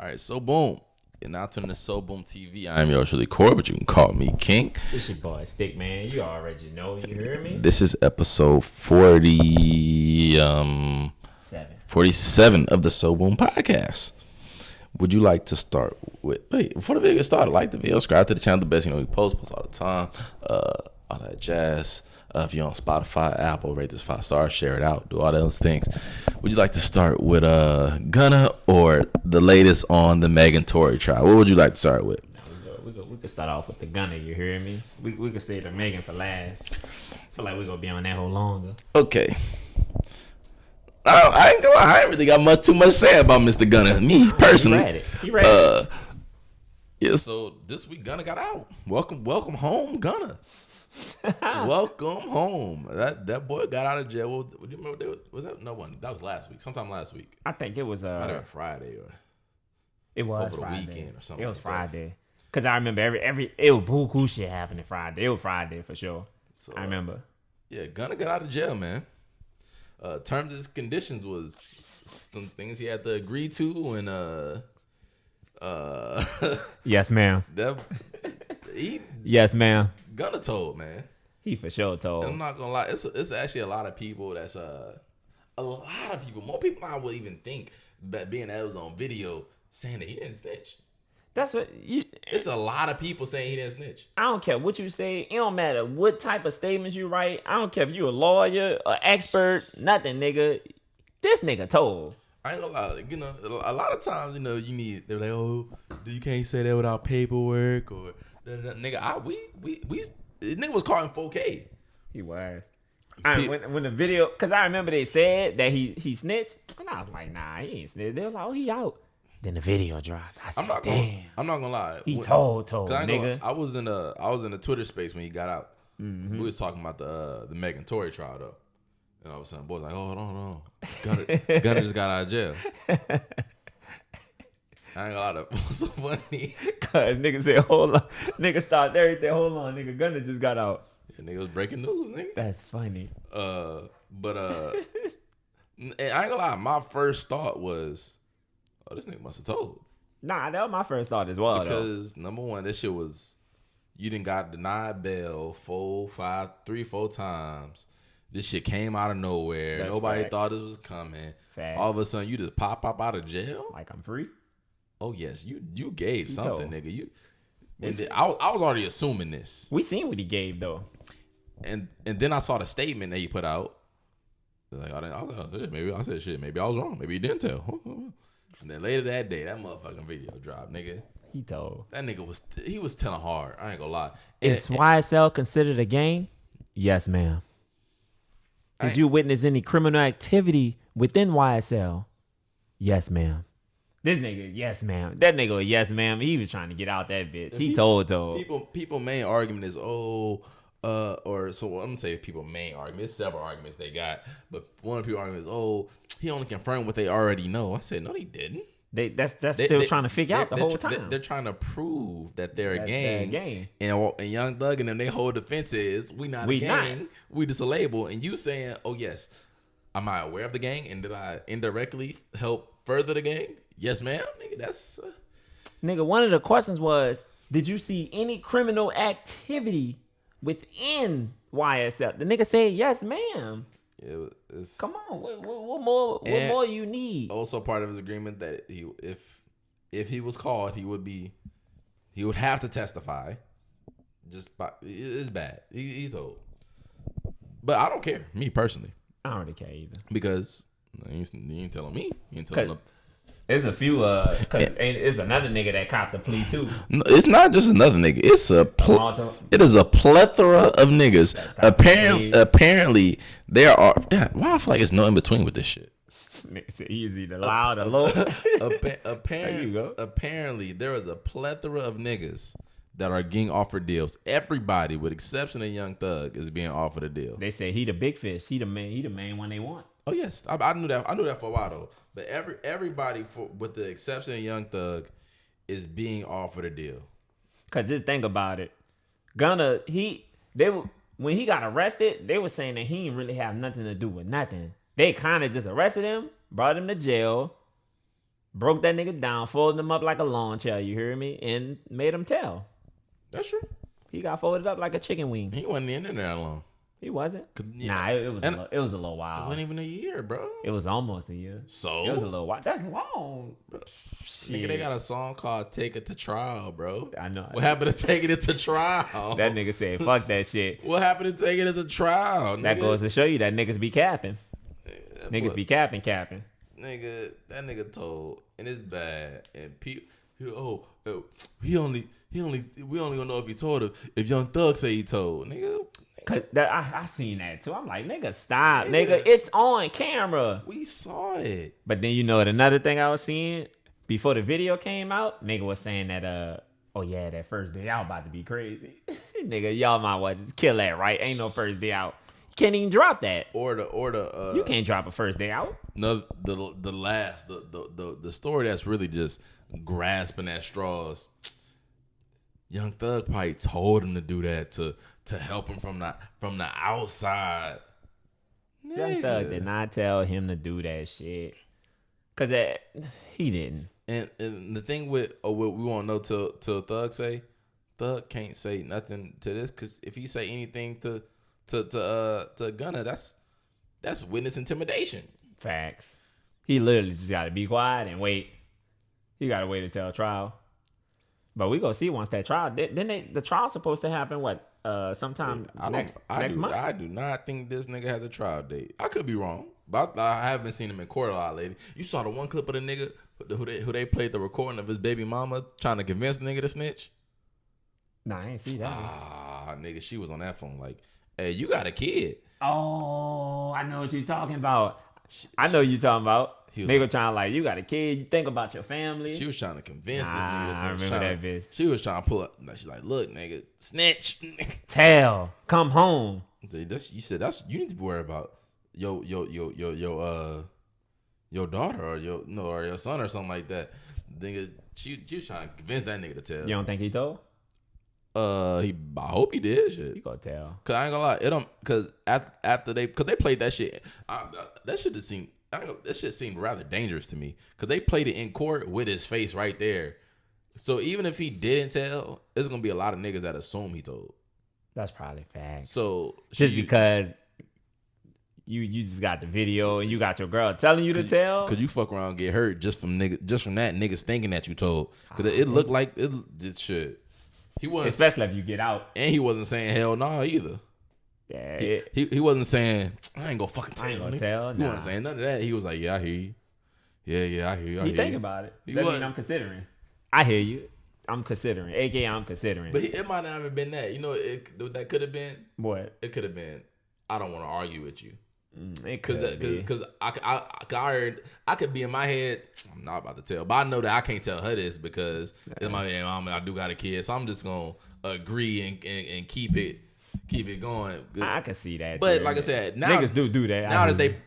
All right, so boom. You're now tuning to So Boom TV. I'm yours truly, Core, but you can call me King. This your boy Stick Man. You already know. You hear me? This is episode 47 of the So Boom podcast. Would you like to start with? Wait, before the video gets started, like the video, subscribe to the channel. The best, we post all the time. All that jazz. If you're on Spotify, Apple, rate this 5 stars, share it out, do all those things. Would you like to start with Gunna or the latest on the Megan Tory trial? What would you like to start with? We could start off with the Gunna. You hear me? We could say the Megan for last. I feel like we're gonna be on that whole longer. Okay. I ain't gonna lie, I ain't really got too much to say about Mr. Gunna. Me personally. You read it. Yeah. So this week Gunna got out. Welcome home, Gunna. Welcome home. That boy got out of jail. What do you remember? Was that no one? That was last week. Sometime last week. I think it was Friday or it was over Friday. the weekend or something. It was like Friday. Cause I remember it was buku shit happening Friday. It was Friday for sure. So, I remember. Yeah, Gunna got out of jail, man. Terms and conditions was some things he had to agree to, and yes, ma'am. Yes, ma'am. Gunna told, man. He for sure told. And I'm not gonna lie, it's actually a lot of people that's more people I would even think that being that it was on video saying that he didn't snitch. That's what it's a lot of people saying he didn't snitch. I don't care what you say. It don't matter what type of statements you write. I don't care if you a lawyer, an expert, nothing, nigga. This nigga told. I ain't gonna lie, a lot of times, they're like, oh, you can't say that without paperwork or nigga. Nigga was caught in 4K. He was. When the video, cause I remember they said that he snitched, and I was like, nah, he ain't snitched. They was like, oh, he out. Then the video dropped. I said, damn. I'm not gonna lie. He told, nigga. I was in a Twitter space when he got out. Mm-hmm. We was talking about the Megan Tory trial though, and all of a sudden, boys like, oh, hold on, Gunna just got out of jail. I ain't gonna lie, that was so funny. Cause nigga said, hold on. Nigga stopped everything. Hold on, nigga. Gunna just got out. Yeah, nigga was breaking news, nigga. That's funny. And I ain't gonna lie, my first thought was, oh, this nigga must have told. Nah, that was my first thought as well. Because number one, this shit was, you done got denied bail 3-4 times. This shit came out of nowhere. That's Nobody facts. thought this was coming. Facts. All of a sudden, you just pop up out of jail. Like I'm free. Oh yes, you gave He something, told. nigga. I was already assuming this. We seen what he gave though. And then I saw the statement that he put out. Like, maybe I said shit. Maybe I was wrong. Maybe he didn't tell. And then later that day, that motherfucking video dropped, nigga. He told. That nigga was telling hard. I ain't gonna lie. Is YSL considered a gang? Yes, ma'am. Did you witness any criminal activity within YSL? Yes, ma'am. This nigga, yes, ma'am. That nigga, yes, ma'am. He was trying to get out that bitch. He told. People main argument is I'm gonna say people main argument. There's several arguments they got, but one of the people argument is, he only confirmed what they already know. I said, no, they didn't. That's what they were trying to figure out the whole time. They're trying to prove that they're a gang. Gang. And Young Thug and them, they whole defense is, we not a gang. We just a label. And you saying, oh yes, am I aware of the gang? And did I indirectly help further the gang? Yes, ma'am. Nigga, that's... Nigga, one of the questions was, did you see any criminal activity within YSL? The nigga said, yes, ma'am. It's, come on, what more you need? Also, part of his agreement that if he was called, he would have to testify. It's bad. He told, but I don't care. Me personally, I don't really care either because you ain't telling me. You ain't telling them. There's a few, cause it's another nigga that copped the plea too. No, it's not just another nigga. It is a plethora of niggas. Apparently, there are. Why I feel like it's no in between with this shit. It's easy, the loud, the low. Apparently, there is a plethora of niggas that are getting offered deals. Everybody, with exception of Young Thug, is being offered a deal. They say he the big fish. He the main one they want. Oh yes, I knew that. I knew that for a while though. But everybody, with the exception of Young Thug, is being offered a deal. Cause just think about it, Gunna, when he got arrested, they were saying that he didn't really have nothing to do with nothing. They kind of just arrested him, brought him to jail, broke that nigga down, folded him up like a lawn chair. You hear me? And made him tell. That's true. He got folded up like a chicken wing. He wasn't in there that long. He wasn't. Yeah. Nah, it was a little It while. wasn't even a year, bro. It was almost a year. So It was a little while. That's long. nigga, they got a song called "Take It to Trial," bro. I know. What happened to taking it to trial? That nigga said, "Fuck that shit." What happened to taking it to trial? That nigga? goes to show you that niggas be capping. Niggas boy- be capping. Nigga, that nigga told, and it's bad. And people, we only gonna know if he told her if Young Thug say he told. Nigga, Cause I seen that too. I'm like, nigga, stop, nigga. It's on camera. we saw it. But then you know what? Another thing I was seeing before the video came out, nigga was saying that oh yeah, that first day out about to be crazy. Nigga, y'all might well just kill that, right? Ain't no first day out. You can't even drop that. Or the You can't drop a first day out. no the story that's really just grasping at straws. Young Thug probably told him to do that to help him from the outside. Young Thug did not tell him to do that shit. Cause he didn't. And the thing with what we won't know till Thug say, Thug can't say nothing to this because if he say anything to Gunna, that's witness intimidation. Facts. He literally just got to be quiet and wait. He got to wait until trial. But we gonna see once that trial. Then the trial's supposed to happen sometime next month. I do not think this nigga has a trial date. I could be wrong, but I haven't seen him in court a lot lately. You saw the one clip of the nigga who they played the recording of his baby mama trying to convince the nigga to snitch. Nah, I ain't see that. Nigga, she was on that phone like, hey, you got a kid. Oh, I know what you're talking about. I know you talking about. Nigga trying like, you got a kid, you think about your family. She was trying to convince this nigga. I remember that bitch. She was trying to pull up. She's like, look, nigga, snitch. Tell, come home. You said you need to be worried about your daughter or your son or something like that. Nigga, she was trying to convince that nigga to tell. You don't think he told? I hope he did. Shit. You gonna tell? Cause I ain't gonna lie, it don't. Cause after they played that shit, that shit seemed rather dangerous to me. Cause they played it in court with his face right there. So even if he didn't tell, there's gonna be a lot of niggas that assume he told. That's probably facts. So just because you just got the video and you got your girl telling you to tell, cause you fuck around and get hurt just from that niggas thinking that you told. Cause it looked like it should. He wasn't, especially if you get out. And he wasn't saying hell no either. Yeah, he wasn't saying I ain't gonna fucking tell. I ain't gonna tell. He wasn't saying none of that. He was like, yeah, I hear you. Yeah, I hear you. He think about it. That mean I'm considering. I hear you. I'm considering. AKA I'm considering. But it might not have been that. You know, that could have been. What? It could have been. I don't want to argue with you. It could be. Because I could be in my head. I'm not about to tell, but I know that I can't tell her this because it's my mom and I do got a kid, so I'm just gonna agree and keep it going. I can see that. But too. like I said, now niggas do that.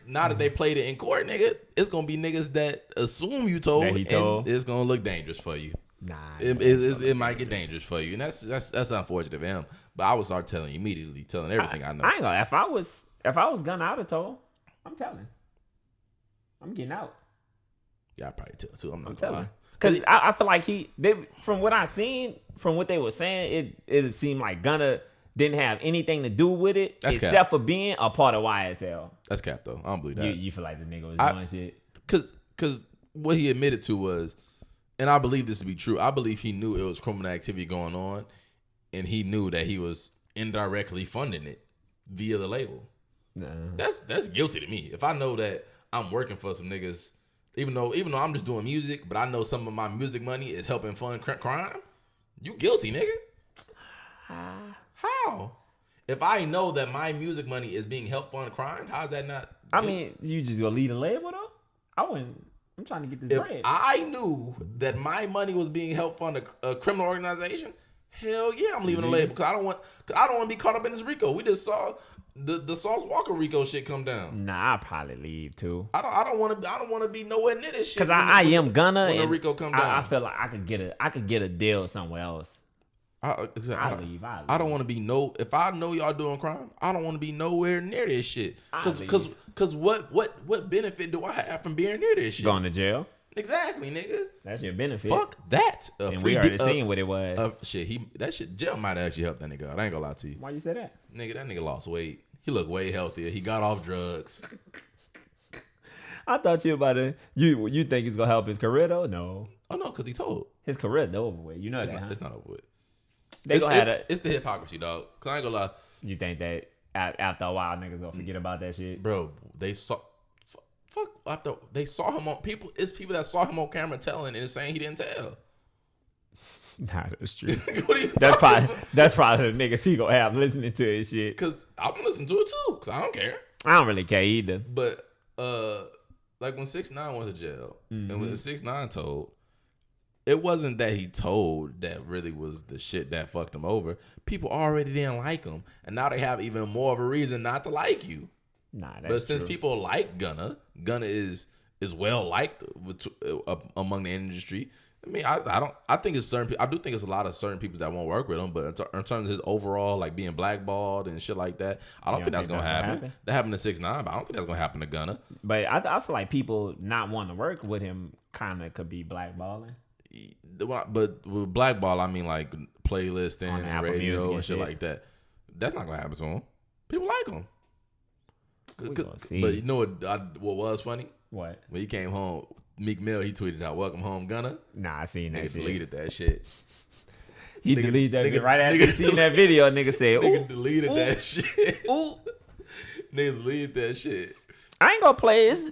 Now that they played it in court, nigga, it's gonna be niggas that assume you told, and it's gonna look dangerous for you. Nah, it might get dangerous for you, and that's unfortunate for him. But I would start telling everything I know. I ain't gonna. If I was gonna out of toll, I'm telling. I'm getting out. Yeah, I probably tell too. I'm telling. Because I feel like from what I seen, from what they were saying, it seemed like Gunna didn't have anything to do with it except for being a part of YSL. That's cap though. I don't believe that. You feel like the nigga was doing shit? Because what he admitted to was, and I believe this to be true, I believe he knew it was criminal activity going on, and he knew that he was indirectly funding it via the label. Nah. That's guilty to me. If I know that I'm working for some niggas, even though I'm just doing music, but I know some of my music money is helping fund crime, you guilty, nigga. How? If I know that my music money is being helped fund crime, how's that not guilty? I mean, you just gonna lead a label though? I'm trying to get this bread. If I knew that my money was being helped fund a criminal organization, hell yeah, I'm leaving the label because I don't want to be caught up in this RICO. We just saw the Sauce Walker RICO shit come down. Nah, I'll probably leave too. I don't want to be nowhere near this shit. Because I am Gunna when the RICO come down. I feel like I could get a deal somewhere else. I'll leave. I don't want to be if I know y'all doing crime, I don't want to be nowhere near this shit. Because what benefit do I have from being near this shit? Going to jail? Exactly, nigga. That's your benefit. Fuck that. And we already seen what it was. That shit, jail might actually help that nigga out. I ain't gonna lie to you. Why you say that? Nigga, that nigga lost weight. He looked way healthier. He got off drugs. I thought you about to. You think it's gonna help his career though? No. Oh no, because he told. His career though over with. You know It's that. not, Huh? it's not over with. They gonna have that. It's the hypocrisy, dog. Cause I ain't gonna lie. You think that after a while niggas gonna forget about that shit? Bro, they saw. Fuck after they saw him on people. It's people that saw him on camera telling and saying he didn't tell. Nah, that's true. What are you That's talking probably that's probably the niggas he gonna have listening to his shit. Cause I'm gonna listen to it too. Cause I don't care. I don't really care either. But like when 6ix9ine went to jail, and when 6ix9ine told, it wasn't that he told that really was the shit that fucked him over. People already didn't like him, and now they have even more of a reason not to like you. Nah, that's But since true. people like Gunna is well liked among the industry. I mean, I think it's certain. I do think it's a lot of certain people that won't work with him. But in terms of his overall like being blackballed and shit like that, I don't think that's gonna happen. That happened to 6ix9ine, but I don't think that's gonna happen to Gunna. But I feel like people not wanting to work with him kind of could be blackballing. But with blackball, I mean like playlisting On and Apple radio Music and and shit shit. like that. That's not gonna happen to him. People like him. We gonna see. But you know what was funny? What? When he came home, Meek Mill, he tweeted out, "Welcome home, Gunna." Nah, I seen that Nigga shit. deleted that shit. He Nigga- deleted that nigga- shit right after he nigga- seen that video. Nigga said, Nigga ooh, deleted that shit. ooh. Nigga deleted that shit. I ain't gonna play this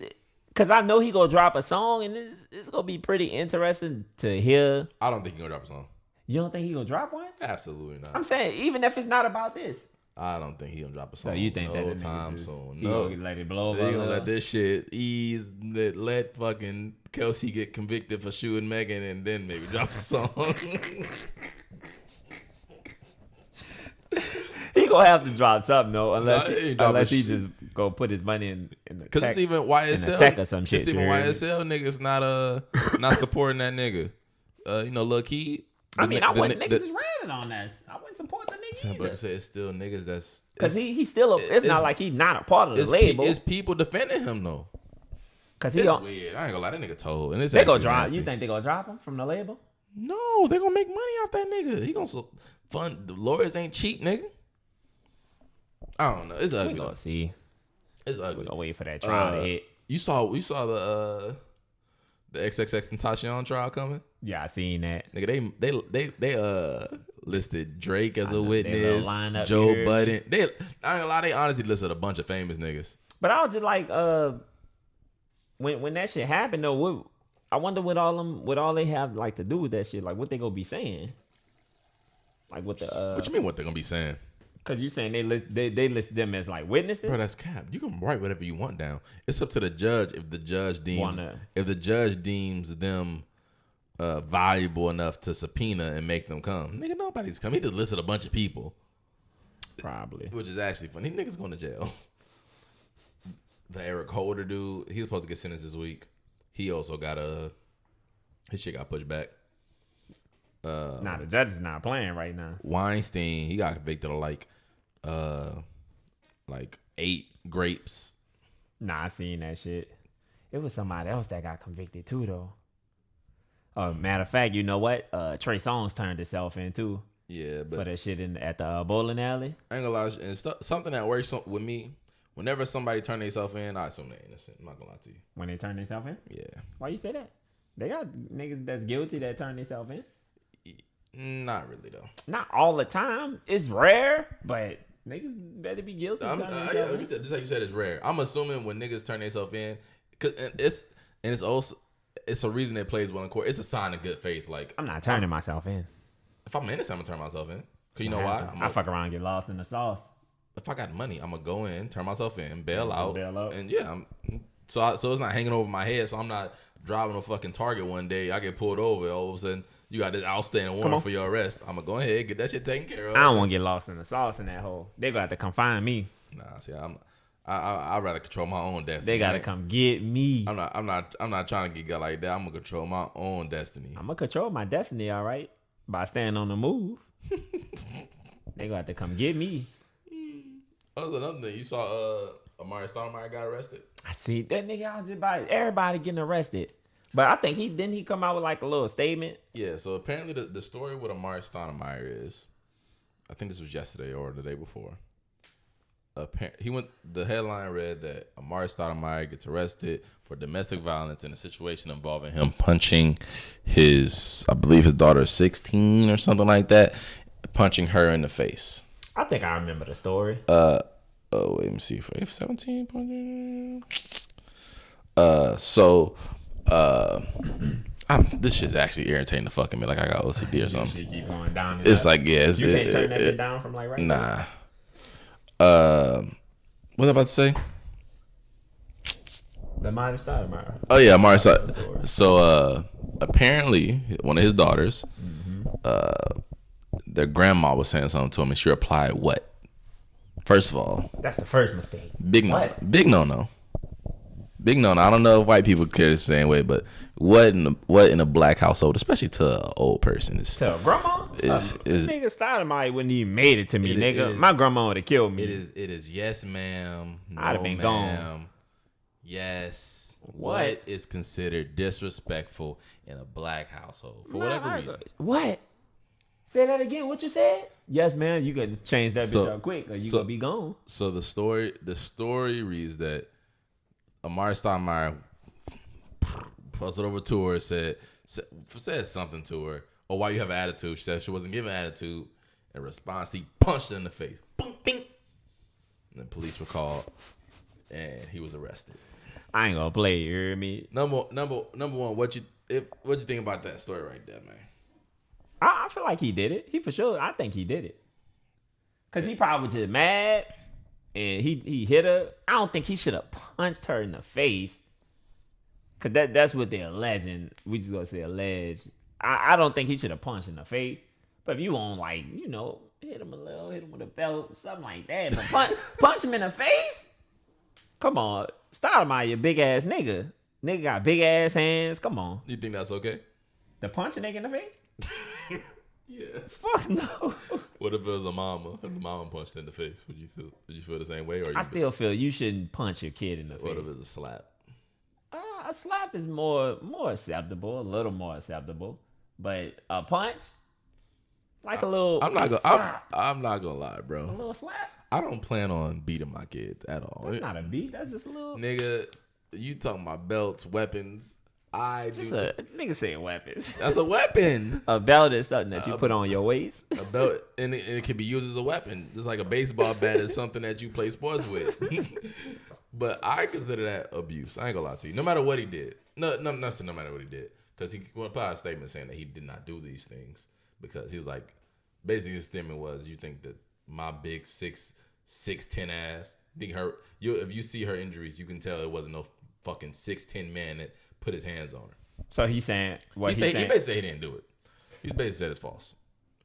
because I know he gonna drop a song and it's gonna be pretty interesting to hear. I don't think he gonna drop a song. You don't think he gonna drop one? Absolutely not. I'm saying even if it's not about this. I don't think he gonna drop a So song. you think that no the nigga time just, soon? he No, gonna let it blow they over? gonna let this shit ease. Let fucking Kelsey get convicted for shooting Megan, and then maybe drop a song. He gonna have to drop something though, unless Nah, he ain't dropping he shit. just go put his money in the Cause tech. it's even YSL. tech or some shit, It's even you heard me? YSL niggas not supporting that nigga. You know, Lil Key. I mean, I wouldn't niggas the- just ranting on that. I wouldn't support the nigga But I either. say it's still niggas that's Cause he's still it's not like he's not a part of the it's, label. it's people defending him though. Cause he It's don't. weird. I ain't gonna lie, that nigga told. And it's They gonna actually drop. nasty. You think they gonna drop him from the label? No, they gonna make money off that nigga. He gonna fund. The lawyers ain't cheap, nigga. I don't know. It's We ugly. gonna see. It's We ugly. gonna wait for that trial to hit. We saw the XXX and Tatiana trial coming. Yeah, I seen that. Nigga, they listed Drake as a know, they witness, little lineup Joe here. Budden. I ain't gonna lie, they honestly listed a bunch of famous niggas. But I was just like, when that shit happened though, I wonder what all they have like to do with that shit. Like what they gonna be saying? Like what the What you mean? What they gonna be saying? Cause you saying they list them as like witnesses? Bro, that's cap. You can write whatever you want down. It's up to the judge if the judge deems them valuable enough to subpoena and make them come. Nigga, nobody's come. He just listed a bunch of people, Probably. which is actually funny. Niggas going to jail. The Eric Holder dude, he was supposed to get sentenced this week. He also got his shit got pushed back. Nah, the judge is not playing right now. Weinstein, he got convicted of like 8 grapes. Nah, I seen that shit. It was somebody else that got convicted too, though. Matter of fact, you know what? Trey Songz turned himself in too Yeah, for but that shit at the bowling alley. I ain't gonna lie, and something that works with me. Whenever somebody turn themselves in, I assume they're innocent. I'm not gonna lie to you. When they turned themselves in, Yeah, why you say that? They got niggas that's guilty that turn themselves in. not really though. Not all the time. It's rare, but niggas better be guilty. Yeah, turning like themselves you said, in. just like you said, it's rare. I'm assuming when niggas turn themselves in, it's also it's a reason it plays well in court. It's a sign of good faith. Like I'm not turning myself in. if I'm innocent, I'm gonna turn myself in. Cause you know why? I fuck around and get lost in the sauce. If I got money, I'm gonna go in, turn myself in, bail out, bail out. and yeah, so it's not hanging over my head. So I'm not driving a fucking Target one day. I get pulled over. All of a sudden, you got this outstanding warrant for your arrest. I'm gonna go ahead get that shit taken care of. I don't want to get lost in the sauce in that hole. They got to confine me. Nah, see, I'd rather control my own destiny. They got to come get me. I'm not trying to get got like that. I'm gonna control my own destiny. I'm gonna control my destiny, all right, by staying on the move. They got to come get me. Another thing, you saw Amari Stoudemire got arrested. I see that nigga out just by everybody getting arrested. But I think he come out with like a little statement. Yeah, so apparently the story with Amari Stoudemire is, I think this was yesterday or the day before. The headline read that Amari Stoudemire gets arrested for domestic violence in a situation involving him punching I believe his daughter is 16 or something like that, punching her in the face. I think I remember the story. Wait, let me see. If 17 punching. This shit's actually irritating the fucking me. Like I got OCD or something. Shit keep going down. It's like, yeah, you can't turn that bit down from like right nah. What was I about to say? The Amari Stoudemire. Oh yeah, Amari Stoudemire. So apparently one of his daughters, their grandma was saying something to him, and she replied, "What?" First of all, that's the first mistake. Big no. I don't know if white people care the same way, but what in a black household, especially to an old person, is to a grandma? Nigga Stoudemire wouldn't even made it to me, nigga. My grandma would have killed me. It is yes, ma'am. No, I'd have been gone. Yes. What is considered disrespectful in a black household for whatever reason? What? Say that again. What you said? Yes, man. You got to change that bitch out quick, or you gonna be gone. So the story reads that Amari Stoudemire puzzled over to her, said something to her. Or why you have an attitude? She said she wasn't giving attitude. In response, he punched her in the face. Boom, bing. And the police were called, and he was arrested. I ain't gonna play. You hear me? Number one. What you think about that story right there, man? I feel like he did it. He for sure. I think he did it. Cause he probably was just mad, and he hit her. I don't think he should have punched her in the face. Cause that's what they're alleging. We just gonna say alleged. I don't think he should have punched in the face. But if you want, like, you know, hit him a little, hit him with a belt, something like that. But punch him in the face? Come on. Stoudemire, you big ass nigga. Nigga got big ass hands. Come on. You think that's okay? To punch a nigga in the face? Yeah. Fuck no. What if it was a mama? If the mama punched in the face, would you feel the same way? Or I still feel you shouldn't punch your kid in the face. What if it's a slap? A slap is more acceptable, a little more acceptable. But a punch, like a little. I'm not gonna lie, bro. A little slap. I don't plan on beating my kids at all. That's not a beat. That's just a little. Nigga, you talking about belts, weapons? Nigga saying weapons. That's a weapon. A belt is something that you put on your waist. A belt, and it can be used as a weapon, just like a baseball bat is something that you play sports with. But I consider that abuse. I ain't gonna lie to you. No matter what he did. No matter what he did. Because he put out a statement saying that he did not do these things. Because he was like, basically his statement was, you think that my big 6'10" ass, if you see her injuries, you can tell it wasn't no fucking 6'10" man that put his hands on her. So he's saying he basically said he didn't do it. He basically said it's false.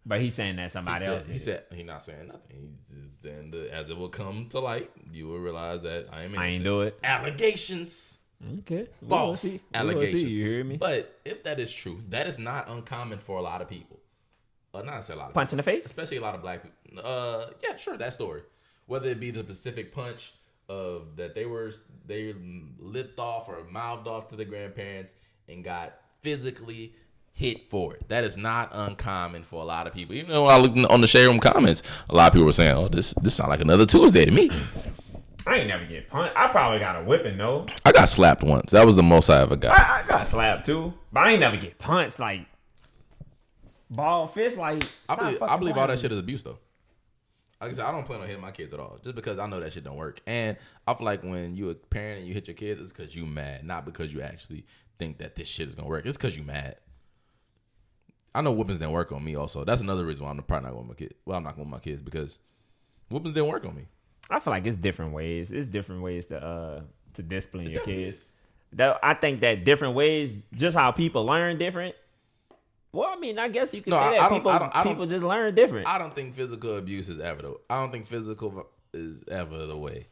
But he's saying that somebody else did. He said he's not saying nothing. He's just saying that as it will come to light, you will realize that I am innocent. I ain't do it. Allegations. Okay. False allegations. You hear me? But if that is true, that is not uncommon for a lot of people. Not to say a lot of punch people, in the face, especially a lot of black people. Yeah, sure, that story. Whether it be the specific punch of that they lipped off or mouthed off to the grandparents and got physically hit for it. That is not uncommon for a lot of people. Even though I looked on the Shade Room comments, a lot of people were saying, "Oh, this sounds like another Tuesday to me." I ain't never get punched. I probably got a whipping though. I got slapped once. That was the most I ever got. I got slapped too, but I ain't never get punched like ball fist. Like I believe all that shit is abuse though. Like I said, I don't plan on hitting my kids at all, just because I know that shit don't work. And I feel like when you a parent and you hit your kids, it's because you mad, not because you actually think that this shit is gonna work. It's because you mad. I know whoopings didn't work on me. Also, that's another reason why I'm probably not going with my kids. Well, I'm not going with my kids because whoopings didn't work on me. I feel like it's different ways. It's different ways to discipline your kids. I think that different ways, just how people learn different. Well, I mean, I guess you can say that people just learn different. I don't think physical abuse is ever I don't think physical is ever the way.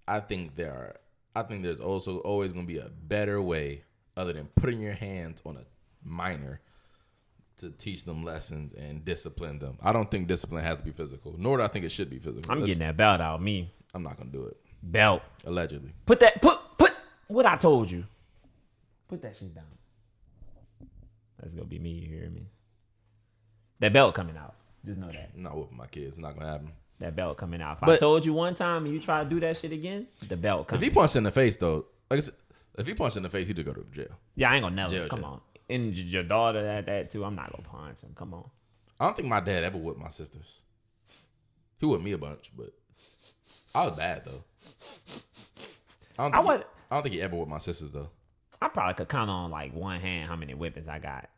I think there's also always going to be a better way other than putting your hands on a minor to teach them lessons and discipline them. I don't think discipline has to be physical, nor do I think it should be physical. I'm getting that belt out of me. I'm not going to do it. Belt. Allegedly. Put what I told you. Put that shit down. That's gonna be me. You hear me? That belt coming out. Just know that. I'm not whooping my kids. It's not gonna happen. That belt coming out. If I told you one time and you try to do that shit again, the belt coming. If he punched in the face though, like I said, if he punched in the face, he'd go to jail. Yeah, I ain't gonna never. Jail. Come on. And your daughter at that too. I'm not gonna punch him. Come on. I don't think my dad ever whipped my sisters. He whipped me a bunch, but I was bad though. I don't think he ever whipped my sisters though. I probably could count on like one hand how many whippings I got.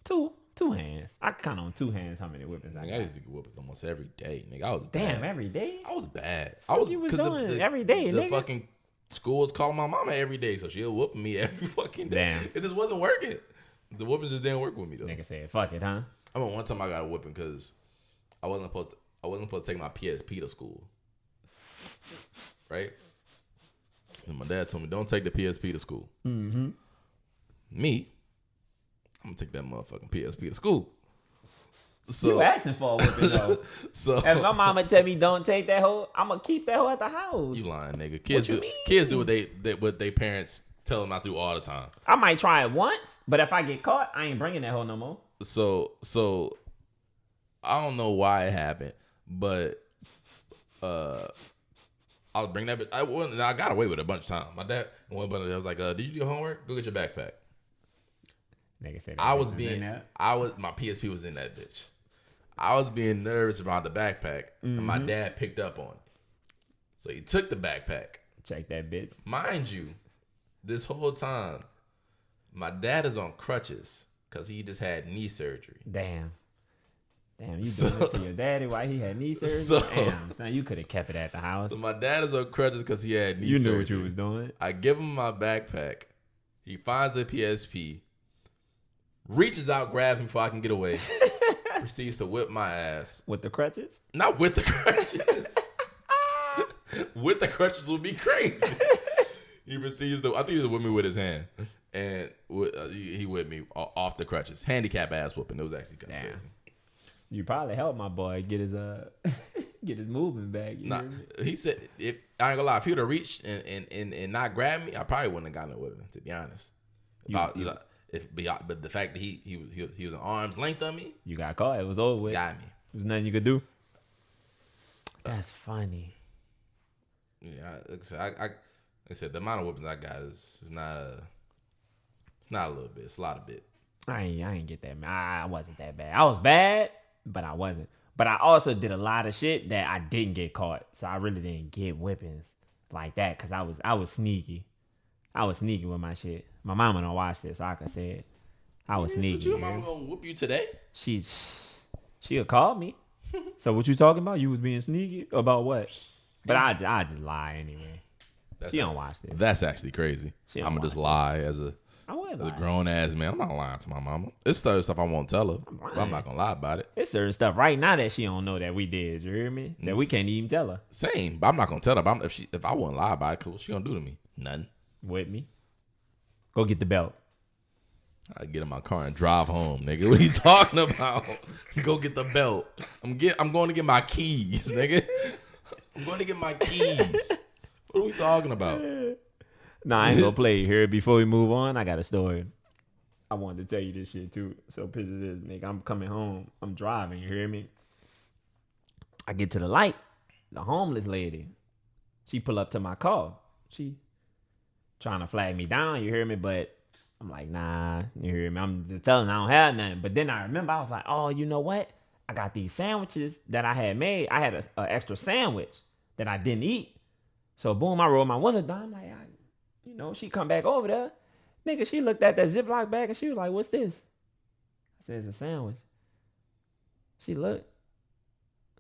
Two hands. I could count on 2 hands how many whippings I got. I used to get whippings almost every day, nigga. I was Damn, bad. every day? I was bad. What you was doing every day, the nigga? fucking school was calling my mama every day, so she'll whoop me every fucking day. Damn. It just wasn't working. The whoopings just didn't work with me though. Nigga said, fuck it, huh? I remember one time I got a whipping because I wasn't supposed to take my PSP to school. Right? And my dad told me, don't take the PSP to school. Mm-hmm. Me, I'm gonna take that motherfucking PSP to school. So You asking for a whipping though. so If my mama tell me don't take that hoe, I'm gonna keep that hoe at the house. you lying, nigga. you mean? Kids do what they parents tell them not to do all the time. I might try it once, but if I get caught, I ain't bringing that hoe no more. So I don't know why it happened, but I'll bring that. I got away with it a bunch of times. My dad, one bunch, I was like, "Did you do your homework? Go get your backpack." Nigga said My PSP was in that bitch. I was being nervous about the backpack, and my dad picked up on it. So he took the backpack. Check that bitch. Mind you, this whole time, my dad is on crutches because he just had knee surgery. Damn, you doing this to your daddy while he had knee surgery? So- Damn, son, you could have kept it at the house. So my dad is on crutches because he had knee surgery. You knew what you was doing. I give him my backpack. He finds the PSP, reaches out, grabs him before I can get away, proceeds to whip my ass. With the crutches? Not with the crutches. With the crutches would be crazy. He proceeds to, I think he was with me with his hand. And he whipped me off the crutches. Handicap ass whooping. It was actually kind of crazy. You probably helped my boy get his get his movement back. You Nah, hear me? he said, if I ain't gonna lie, if he would have reached and not grabbed me, I probably wouldn't have gotten it with him, to be honest. But the fact that he was an arm's length of me, You got caught. It was over with. got me. There's nothing you could do. That's funny. Yeah, like I said, the amount of whoopings I got is not a little bit. It's a lot of bit. I ain't get that. I wasn't that bad. I was bad, but I wasn't. But I also did a lot of shit that I didn't get caught. So I really didn't get whippings like that because I was sneaky. I was sneaky with my shit. My mama don't watch this, so I can say it. I was sneaky. But your mama gonna whoop you today? She'll call me. So what you talking about? You was being sneaky about what? But I just lie anyway. She don't watch this. That's actually crazy. I'm gonna just lie as a grown ass man. I'm not lying to my mama. It's certain stuff I won't tell her, but I'm not gonna lie about it. It's certain stuff right now that she don't know that we did. You hear me? That we can't even tell her. Same, but I'm not gonna tell her. But if I wouldn't lie about it, cool. She gonna do to me nothing. With me. Go get the belt. I get in my car and drive home, nigga. What are you talking about? Go get the belt. I'm going to get my keys, nigga. I'm going to get my keys. What are we talking about? Nah, I ain't gonna play here. Before we move on, I got a story. I wanted to tell you this shit too. So picture this, nigga. I'm coming home. I'm driving. You hear me? I get to the light. The homeless lady, she pull up to my car. She trying to flag me down. You hear me? But I'm like, nah. You hear me? I'm just telling her I don't have nothing. But then I remember I was like, oh, you know what? I got these sandwiches that I had made. I had an extra sandwich that I didn't eat. So boom, I rolled my window down. I'm like, she come back over there. Nigga, she looked at that Ziploc bag and she was like, what's this? I said, it's a sandwich. She looked.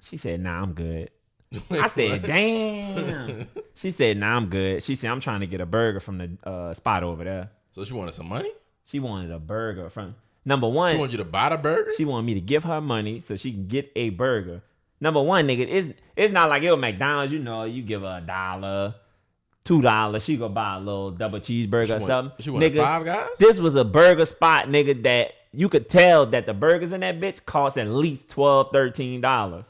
She said, nah, I'm good. I said, damn. She said, nah, I'm good. She said, I'm trying to get a burger from the spot over there. So she wanted some money? She wanted a burger from, number one. She wanted you to buy the burger? She wanted me to give her money so she can get a burger. Number one, nigga, it's not like it was McDonald's. You give her $1, $2. She go buy a little double cheeseburger or something. She wanted nigga, Five Guys? This was a burger spot, nigga, that you could tell that the burgers in that bitch cost at least $12, $13.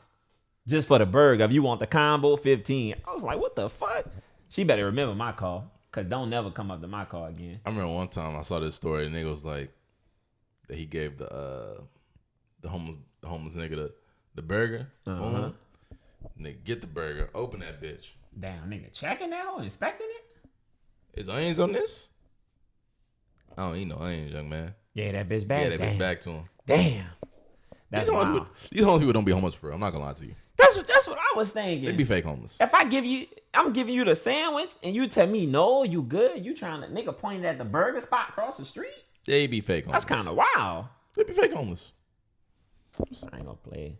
Just for the burger. If you want the combo, $15. I was like, what the fuck? She better remember my call. Because don't never come up to my car again. I remember one time I saw this story and nigga was like, that he gave the homeless nigga the burger. Boom. Nigga, get the burger. Open that bitch. Damn, nigga, checking now, inspecting it. Is onions on this? I don't eat no onions, young man. Yeah, that bitch back. Yeah, that bitch back to him. Damn. That's wild. These homeless people don't be homeless for real. I'm not gonna lie to you. That's what I was thinking. They be fake homeless. If I'm giving you the sandwich and you tell me no, you good. You trying to nigga point at the burger spot across the street? They be fake homeless. That's kind of wild. They be fake homeless. I ain't gonna play.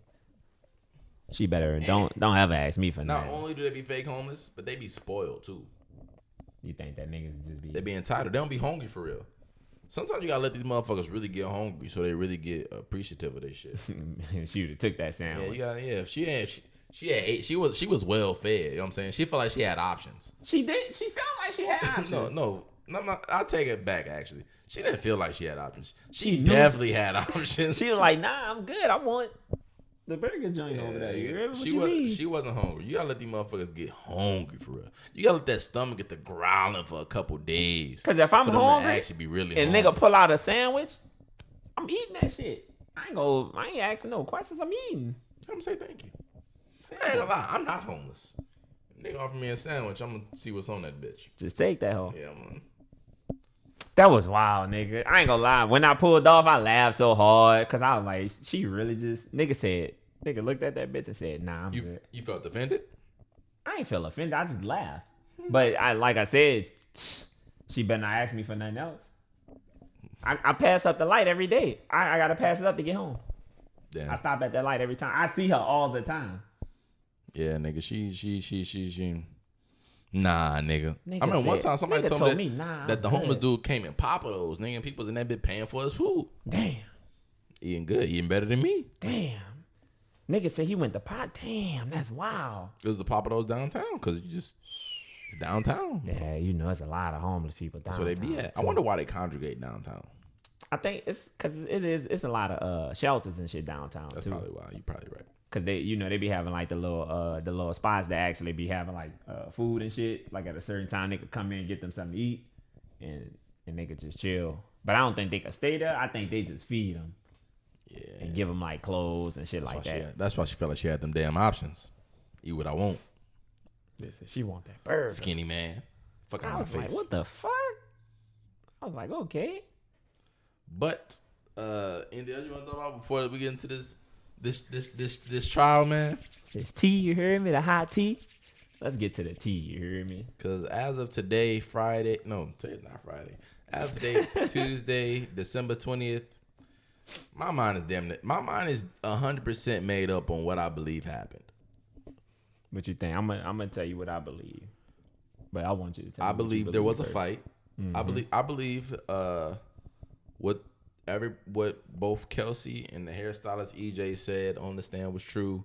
She better don't ever ask me for Not nothing. only do they be fake homeless, but they be spoiled too. You think that niggas just be? They be entitled. They don't be hungry for real. Sometimes you gotta let these motherfuckers really get hungry so they really get appreciative of their shit. She would have took that sandwich. If she had ate, she was well fed. You know what I'm saying? She felt like she had options. She did. She felt like she had options. No, I'll take it back. Actually, she didn't feel like she had options. She knew definitely had options. She was like, nah, I'm good. I want the burger joint over there. You remember what you mean? She wasn't hungry. You gotta let these motherfuckers get hungry for real. You gotta let that stomach get the growling for a couple days. Cause if I'm hungry, actually be really and hungry. nigga pull out a sandwich, I'm eating that shit. I ain't asking no questions. I'm eating. I'm gonna say thank you. I ain't gonna lie, I'm not homeless. Nigga offer me a sandwich, I'm gonna see what's on that bitch. Just take that hoe. Yeah, man. That was wild, nigga. I ain't gonna lie. When I pulled off, I laughed so hard because I was like, she really just nigga looked at that bitch and said, nah, I'm good. You felt offended? I ain't feel offended. I just laughed. But like I said, she better not ask me for nothing else. I pass up the light every day. I gotta pass it up to get home. Damn. I stop at that light every time. I see her all the time. Yeah, nigga. She. Nah, nigga. Nigga I remember one time somebody told me nah, that the I'm homeless good. dude came in Papados, nigga, and people's in that bit paying for his food. Damn. Eating good, eating better than me. Damn. Nigga said he went to pot. Damn, that's wild. It was the Papados downtown, because it's downtown. Yeah, you know, it's a lot of homeless people downtown. That's where they be at. I wonder why they congregate downtown. I think it's because it's a lot of shelters and shit downtown. That's too. probably why. You're probably right. Cause they be having like the little spots that actually be having like food and shit. Like at a certain time, they could come in and get them something to eat, and they could just chill. But I don't think they could stay there. I think they just feed them, and give them like clothes and shit like that. That's why she felt like she had them damn options. Eat what I want. Listen, she want that burger. Skinny man. Fuck out I my was face. like, what the fuck? I was like, okay. But anything else you want to talk about before we get into this trial, man? This tea, you hear me? The hot tea. Let's get to the tea, you hear me? Because as of today, today's not Friday. As of today, Tuesday, December 20th, my mind is 100% made up on what I believe happened. What you think? I'm gonna tell you what I believe, but I want you to tell me. I believe there was a first. fight. Mm-hmm. I believe what both Kelsey and the hairstylist EJ said on the stand was true.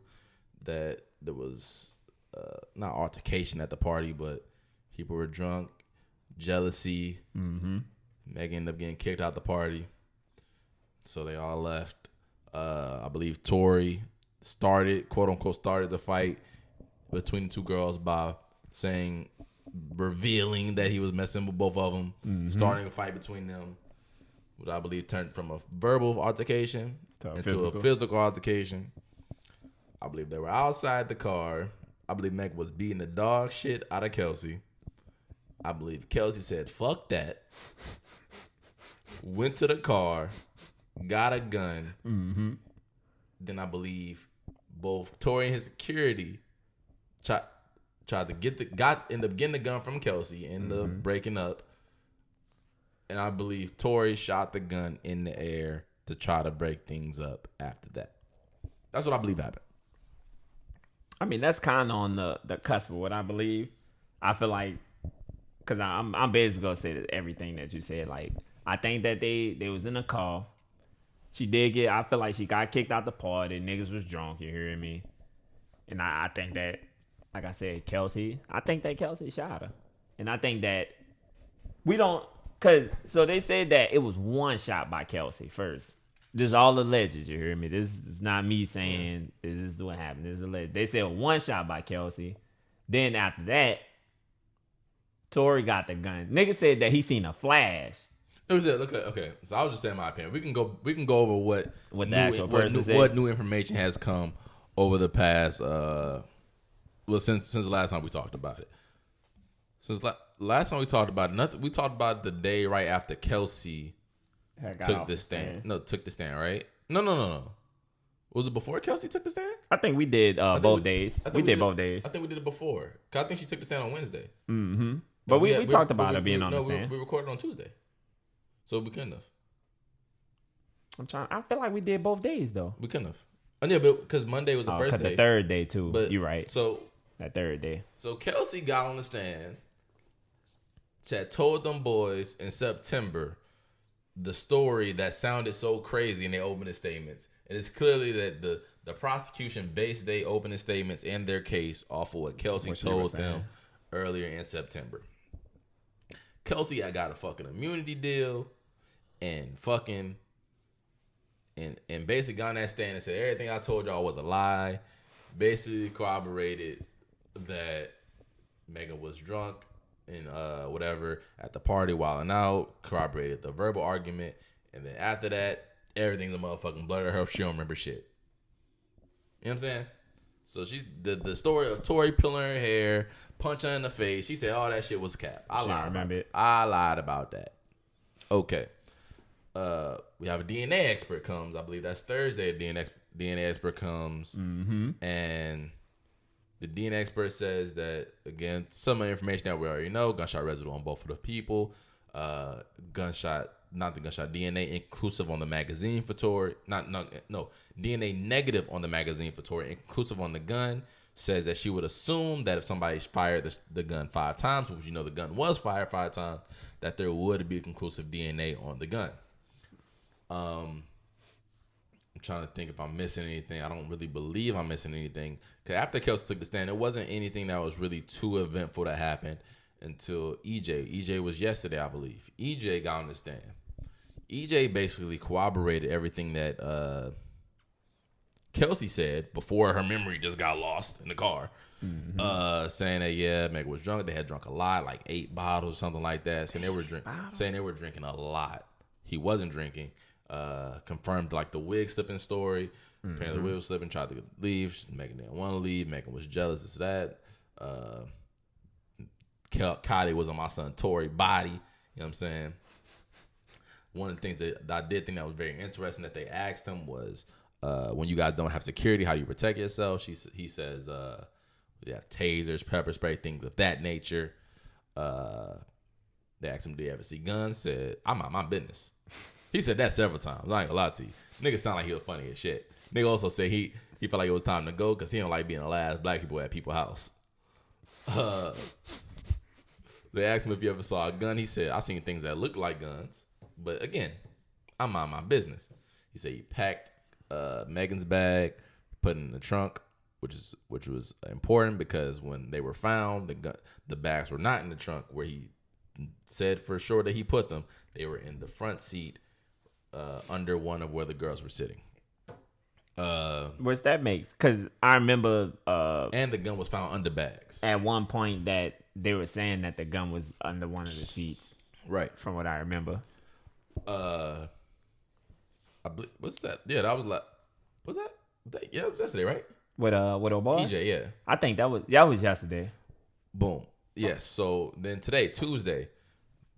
That there was not altercation at the party, but people were drunk, jealousy. Mm-hmm. Megan ended up getting kicked out the party, so they all left. I believe Tory quote unquote started the fight between the two girls by revealing that he was messing with both of them, starting a fight between them, which I believe turned from a verbal altercation into a physical altercation. I believe they were outside the car. I believe Meg was beating the dog shit out of Kelsey. I believe Kelsey said, fuck that. Went to the car, got a gun. Mm-hmm. Then I believe both Tory and his security tried to ended up getting the gun from Kelsey, ended up breaking up. And I believe Tory shot the gun in the air to try to break things up after that. That's what I believe happened. I mean, that's kind of on the cusp of what I believe. I feel like, because I'm basically going to say that everything that you said. Like, I think that they was in a car. I feel like she got kicked out the party. Niggas was drunk, you hear me? And I think that, like I said, Kelsey shot her. And I think that so they said that it was one shot by Kelsey first. This is all alleged, you hear me? This is not me saying this is what happened. This is alleged. They said one shot by Kelsey. Then after that, Tory got the gun. Nigga said that he seen a flash. It was it. Okay. So I was just saying my opinion. We can go over what the actual person said. What new information has come over the past since the last time we talked about it. Since last time we talked about it, nothing. We talked about the day right after Kelsey took the stand. No, took the stand, right? No. Was it before Kelsey took the stand? I think we did both days. We did both days. I think we did it before. Cause I think she took the stand on Wednesday. Mm-hmm. But we talked about her being on the stand. We recorded on Tuesday. So we couldn't have. I feel like we did both days though. We couldn't have. And yeah, but because Monday was the first day. The third day too. But you're right. So that third day. So Kelsey got on the stand. Chat told them boys in September the story that sounded so crazy in their opening statements. And it's clearly that the prosecution based their opening statements and their case off of what Kelsey told them earlier in September. Kelsey had got a fucking immunity deal and basically got on that stand and said everything I told y'all was a lie. Basically corroborated that Megan was drunk and whatever at the party wilding out, corroborated the verbal argument, and then after that, everything's a motherfucking blood of her. She don't remember shit. You know what I'm saying? So she's the story of Tori pulling her hair, punching her in the face. She said all that shit was cap. I lied about that. Okay. We have a DNA expert comes. I believe that's Thursday. A DNA expert comes, and the DNA expert says that again, some of the information that we already know: gunshot residue on both of the people, DNA inclusive on the magazine for Tori. DNA negative on the magazine for Tori, inclusive on the gun. Says that she would assume that if somebody fired the gun 5 times, which the gun was fired 5 times, that there would be conclusive DNA on the gun. I'm trying to think if I'm missing anything. I don't really believe I'm missing anything. Because after Kelsey took the stand, there wasn't anything that was really too eventful that happened until EJ. EJ was yesterday, I believe. EJ got on the stand. EJ basically corroborated everything that Kelsey said before her memory just got lost in the car. Saying that Megan was drunk. They had drunk a lot, like 8 bottles or something like that. Saying they were drinking a lot. He wasn't drinking. Confirmed like the wig slipping story. Apparently the wig was slipping, tried to leave. Megan didn't want to leave. Megan was jealous. This that. Kylie was on my son Tori body. You know what I'm saying? One of the things that I did think that was very interesting that they asked him was, when you guys don't have security, how do you protect yourself? He says, we have tasers, pepper spray, things of that nature. They asked him, do you ever see guns? Said, I'm out my business. He said that several times. I ain't gonna lie to you. Nigga sound like he was funny as shit. Nigga also said he felt like it was time to go because he don't like being the last black people at people's house. They asked him if he ever saw a gun. He said, I seen things that look like guns. But again, I'm on my business. He said he packed Megan's bag, put it in the trunk, which was important because when they were found, the bags were not in the trunk where he said for sure that he put them. They were in the front seat under one of where the girls were sitting. Which that makes, because I remember and the gun was found under bags. At one point that they were saying that the gun was under one of the seats. Right. From what I remember. I believe, what's that? Yeah, that was like, was that? Yeah, yesterday, right? With old boy? EJ, yeah. I think that was yesterday. Boom. Yes. So then today, Tuesday,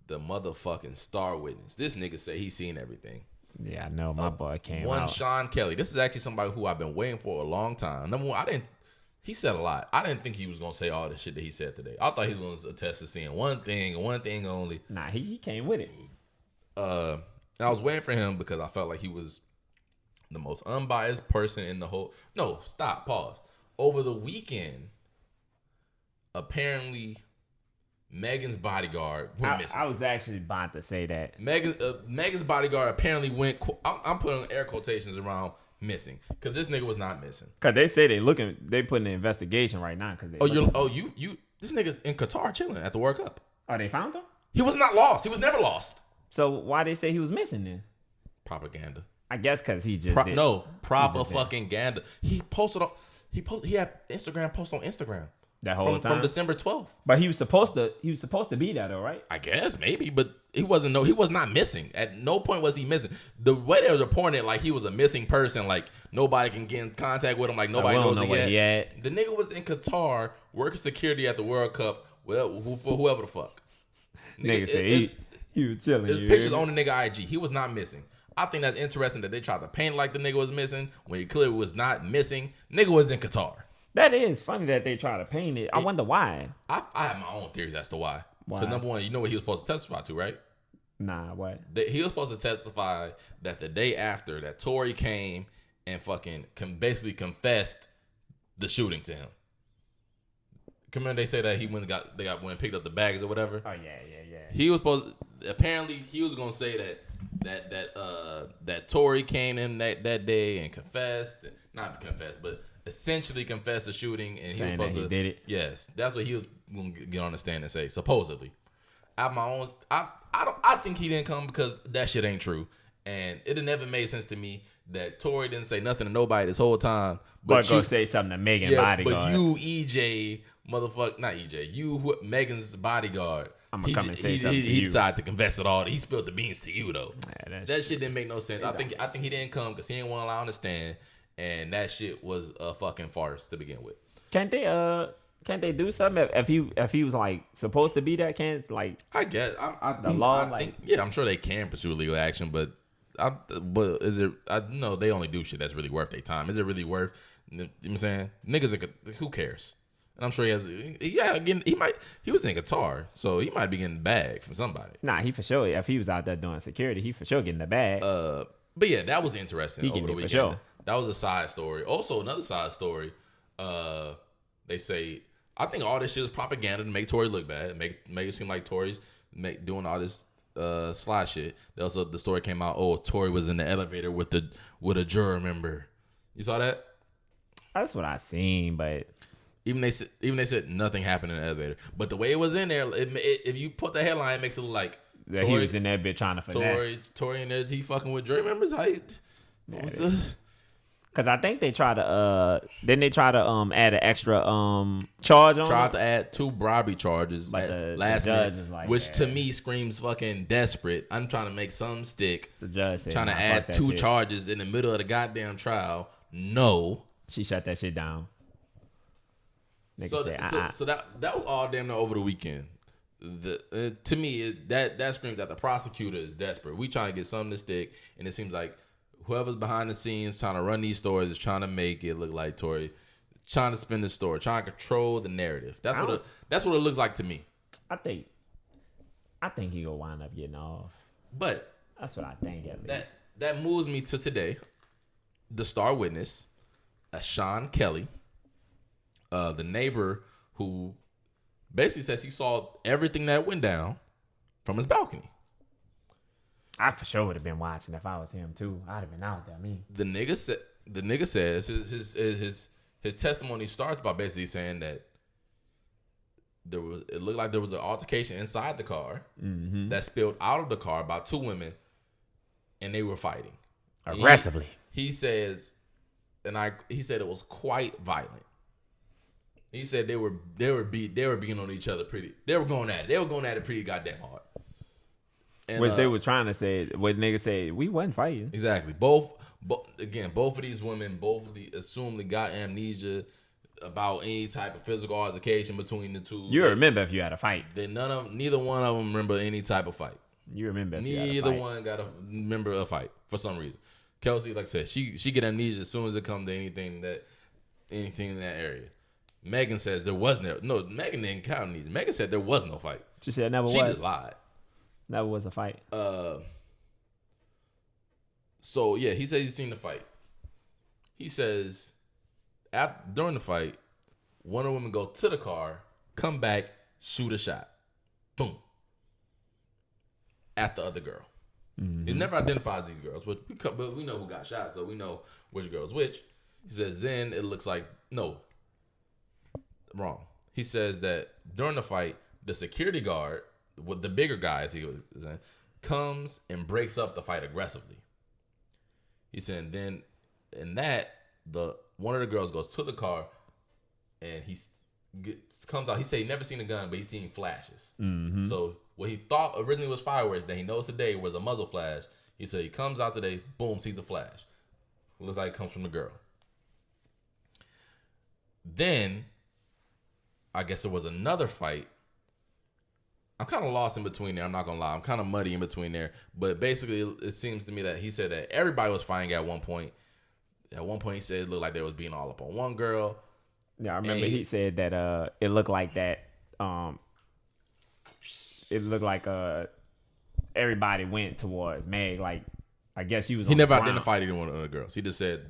the motherfucking star witness. This nigga said he's seen everything. Yeah, I know. My boy came out. One Sean Kelly. This is actually somebody who I've been waiting for a long time. Number one, he said a lot. I didn't think he was going to say all the shit that he said today. I thought he was going to attest to seeing one thing and one thing only. Nah, he came with it. I was waiting for him because I felt like he was the most unbiased person in the whole. No, stop. Pause. Over the weekend, apparently, Megan's bodyguard went missing. I was actually about to say that. Megan's bodyguard apparently went. I'm putting air quotations around missing because this nigga was not missing. Because they say they putting an investigation right now. This nigga's in Qatar chilling at the World Cup. Oh, they found him? He was not lost. He was never lost. So why they say he was missing then? Propaganda. I guess because he just proper fucking ganda. He had Instagram post on Instagram. That whole time from December 12th. But he was supposed to be there though, right? I guess maybe, but he was not missing. At no point was he missing. The way they were reporting it, like he was a missing person, like nobody can get in contact with him, like nobody knows where he at. The nigga was in Qatar working security at the World Cup. Well, for whoever the fuck. Nigga said he was chilling. There's pictures on the nigga IG. He was not missing. I think that's interesting that they tried to paint like the nigga was missing when he clearly was not missing. Nigga was in Qatar. That is funny that they try to paint it. I wonder why. I have my own theories as to why. Because number one, you know what he was supposed to testify to, right? Nah, what? He was supposed to testify that the day after that Tory came and fucking basically confessed the shooting to him. Remember they say that he went and picked up the bags or whatever. Oh yeah. He was supposed. Apparently, he was gonna say that Tory came in that day and not confessed, but essentially confessed the shooting, and saying he was supposed that he did it. Yes, that's what he was gonna get on the stand and say. Supposedly, I think he didn't come because that shit ain't true, and it had never made sense to me that Tory didn't say nothing to nobody this whole time. But go say something to Megan bodyguard. But you, EJ, motherfucker, not EJ, you, Megan's bodyguard. I'm gonna come and say something to you. He decided to confess it all. He spilled the beans to you though. That shit didn't make no sense. I think he didn't come because he didn't want to allow on the stand, and that shit was a fucking farce to begin with. Can't they do something if he was like supposed to be that? Can't like I guess I think yeah, I'm sure they can pursue legal action, but is it? I know they only do shit that's really worth their time. Is it really worth? You know what I'm saying? Niggas, who cares? And I'm sure he has. Yeah, again, he was in Qatar, so he might be getting the bag from somebody. Nah, he for sure. If he was out there doing security, he for sure getting the bag. But yeah, that was interesting. He over can the do for weekend. sure. That was a side story. Also, another side story. They say I think all this shit is propaganda to make Tory look bad, make it seem like Tory's doing all this sly shit. Also, the story came out. Oh, Tory was in the elevator with a juror member. You saw that? That's what I seen, but even they said nothing happened in the elevator. But the way it was in there, if you put the headline, it makes it look like that he was in that bitch trying to finesse. Tory in there, he fucking with jury members. Because I think they try to then they try to add an extra charge on. Tried to add 2 bribery charges but at last minute, like, which to me screams fucking desperate. I'm trying to make some stick. The judge said, trying to add 2 charges in the middle of the goddamn trial. No, she shut that shit down. So that was all damn near over the weekend. To me, that screams that the prosecutor is desperate. We trying to get something to stick, and it seems like whoever's behind the scenes trying to run these stories is trying to make it look like Tory, trying to spin the story, trying to control the narrative. That's what it looks like to me. I think he gonna wind up getting off. But that's what I think. At least that moves me to today. The star witness, Sean Kelly, the neighbor who basically says he saw everything that went down from his balcony. I for sure would have been watching if I was him too. I'd have been out there. The nigga says his testimony starts by basically saying that it looked like there was an altercation inside the car that spilled out of the car by 2 women, and they were fighting aggressively. He says, he said it was quite violent. He said they were beating on each other they were going at it pretty goddamn hard. And, which they were trying to say, what niggas say, we wasn't fighting. Exactly. Both of these women, assumed got amnesia about any type of physical altercation between the two. You remember if you had a fight. Neither one of them remember any type of fight. You remember if neither you had a fight. one got to remember a fight for some reason. Kelsey, like I said, she get amnesia as soon as it comes to anything in that area. Megan says there was no. Megan didn't count amnesia. Megan said there was no fight. She said never was. She just lied. Never was a fight. So yeah, he says he's seen the fight. He says during the fight, one of the women go to the car, come back, shoot a shot, boom, at the other girl. He never identifies these girls, but we know who got shot, so we know which girl's which. He says then it looks like wrong. He says that during the fight, the security guard, with the bigger guys, he was saying, comes and breaks up the fight aggressively. He said then in that one of the girls goes to the car and comes out. He said he never seen a gun, but he seen flashes. Mm-hmm. So what he thought originally was fireworks that he knows today was a muzzle flash. He said he comes out today, boom, sees a flash. Looks like it comes from the girl. Then, I guess there was another fight. I'm kind of lost in between there. I'm not going to lie. I'm kind of muddy in between there. But basically, it seems to me that he said that everybody was fighting at one point. At one point, he said it looked like they was beating all up on one girl. Yeah, I remember he said that it looked like that. It looked like everybody went towards Meg. Like, I guess she was. He never identified either one of the girls. He just said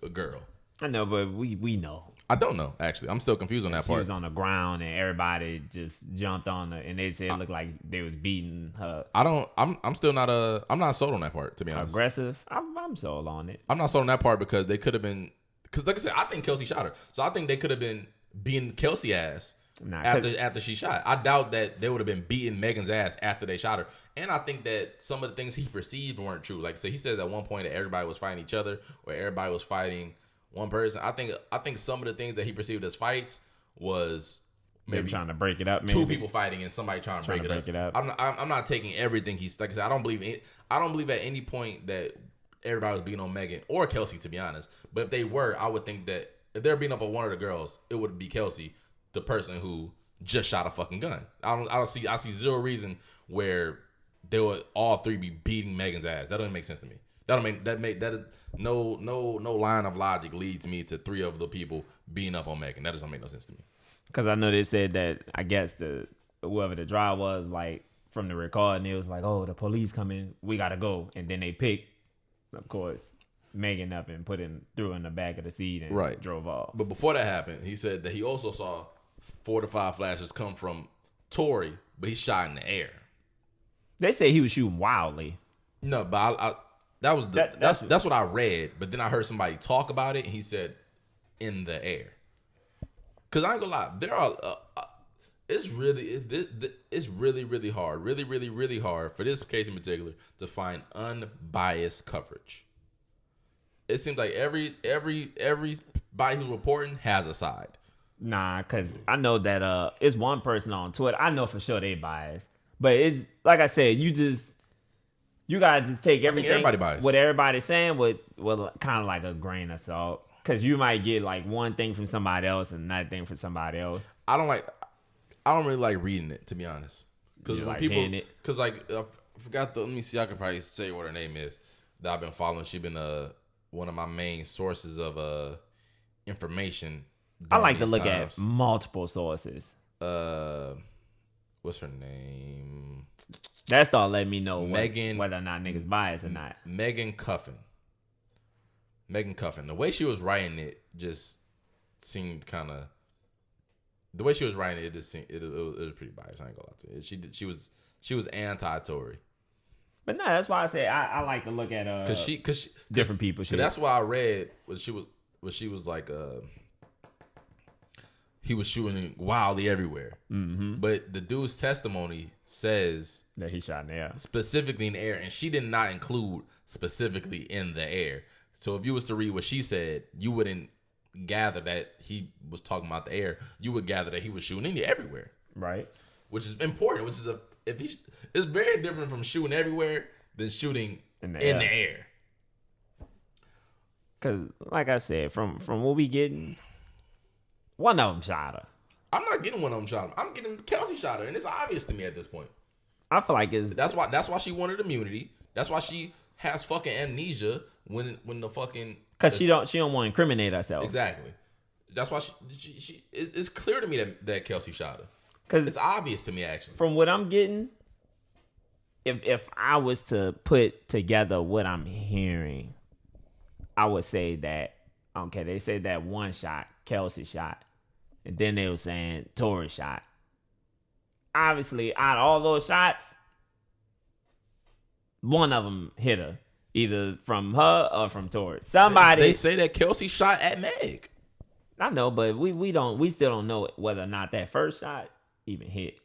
a girl. I know, but we know. I don't know, actually. I'm still confused on that part. She was on the ground and everybody just jumped on her, and they said it looked like they was beating her. I'm still not I'm not sold on that part, to be honest. Aggressive. I'm sold on it. I'm not sold on that part because they could have been, because like I said, I think Kelsey shot her. So I think they could have been beating Kelsey ass after she shot. I doubt that they would have been beating Megan's ass after they shot her. And I think that some of the things he perceived weren't true. Like I said, he said at one point that everybody was fighting each other or everybody was fighting one person. I think some of the things that he perceived as fights was maybe trying to break it up. Two people fighting and somebody trying to break it up. I'm not taking everything he's, like I said. I don't believe at any point that everybody was beating on Megan or Kelsey, to be honest. But if they were, I would think that if they're beating up on one of the girls, it would be Kelsey, the person who just shot a fucking gun. I see zero reason where they would all three be beating Megan's ass. That doesn't make sense to me. No line of logic leads me to three of the people beating up on Megan. That doesn't make no sense to me. Because I know they said that, I guess whoever the driver was, like, from the recording, it was like, oh, the police coming, we gotta go. And then they picked, of course, Megan up and threw in the back of the seat and drove off. But before that happened, he said that he also saw 4 to 5 flashes come from Tory, but he shot in the air. They say he was shooting wildly. No, but that's what I read. But then I heard somebody talk about it, and he said in the air. Cause I ain't gonna lie, there are it's really hard, really hard for this case in particular to find unbiased coverage. It seems like everybody who's reporting has a side. Nah, cause I know that it's one person on Twitter. I know for sure they biased, but it's like I said, you gotta just take everything everybody biased. What everybody's saying with kind of like a grain of salt. Because you might get like one thing from somebody else and another thing from somebody else. I don't really like reading it, to be honest. Because when people, because like I forgot let me see, I can probably say what her name is that I've been following. She's been one of my main sources of information. I like to look at multiple sources. What's her name? That start letting me know Megan, whether or not niggas biased or not. Megan Cuffin. The way she was writing it just seemed kind of. The way she was writing it just seemed it was pretty biased. I ain't gonna lie to you. She was anti-Tory. But no, that's why I say I like to look at cause different people. That's why I read what she was like. He was shooting wildly everywhere. Mm-hmm. But the dude's testimony says that he shot in the air, specifically in the air, and she did not include specifically in the air. So if you was to read what she said, you wouldn't gather that he was talking about the air. You would gather that he was shooting everywhere. Right. Which is important. It's very different from shooting everywhere than shooting in the air. Because, like I said, from what we getting, one of them shot her. I'm not getting one of them shot her. I'm getting Kelsey shot her, and it's obvious to me at this point. I feel like that's why she wanted immunity. That's why she has fucking amnesia when the fucking, because she don't want to incriminate herself. Exactly. That's why she it's clear to me that Kelsey shot her. Because it's obvious to me, actually. From what I'm getting, if I was to put together what I'm hearing, I would say that, okay, they said that one shot, Kelsey shot, and then they were saying Tory shot. Obviously, out of all those shots, one of them hit her, either from her or from Tory. Somebody. They say that Kelsey shot at Meg. I know, but we still don't know whether or not that first shot even hit.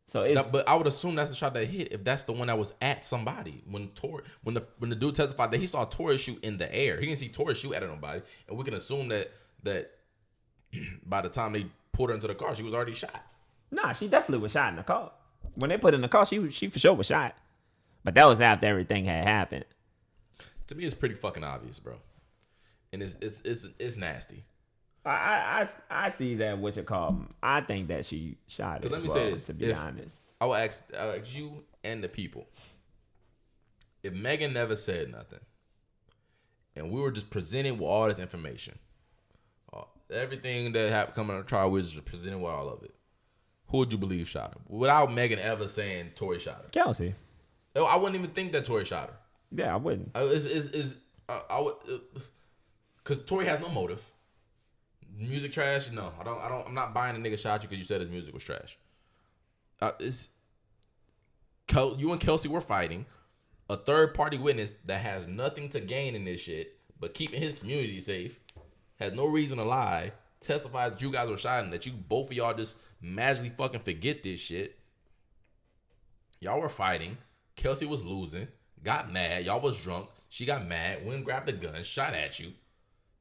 So but I would assume that's the shot that hit if that's the one that was at somebody. When the dude testified that he saw Tory shoot in the air, he didn't see Tory shoot at nobody, and we can assume that by the time they pulled her into the car, she was already shot. Nah, she definitely was shot in the car. When they put her in the car, she for sure was shot. But that was after everything had happened. To me, it's pretty fucking obvious, bro. And it's nasty. I see that what you call. I think that she shot it. Let me well, say this: to be honest, I will ask you and the people. If Megan never said nothing, and we were just presented with all this information, everything that happened coming on the trial, we were just presented with all of it. Who would you believe shot him? Without Megan ever saying Tory shot her. Kelsey. I wouldn't even think that Tory shot her. Yeah, I wouldn't. I would, because Tory has no motive. Music trash? No, I don't. I'm not buying a nigga shot you because you said his music was trash. You and Kelsey were fighting. A third party witness that has nothing to gain in this shit, but keeping his community safe, has no reason to lie, testifies that you guys were shot and that you both of y'all just magically fucking forget this shit. Y'all were fighting. Kelsey was losing. Got mad. Y'all was drunk. She got mad. Went and grabbed a gun. Shot at you.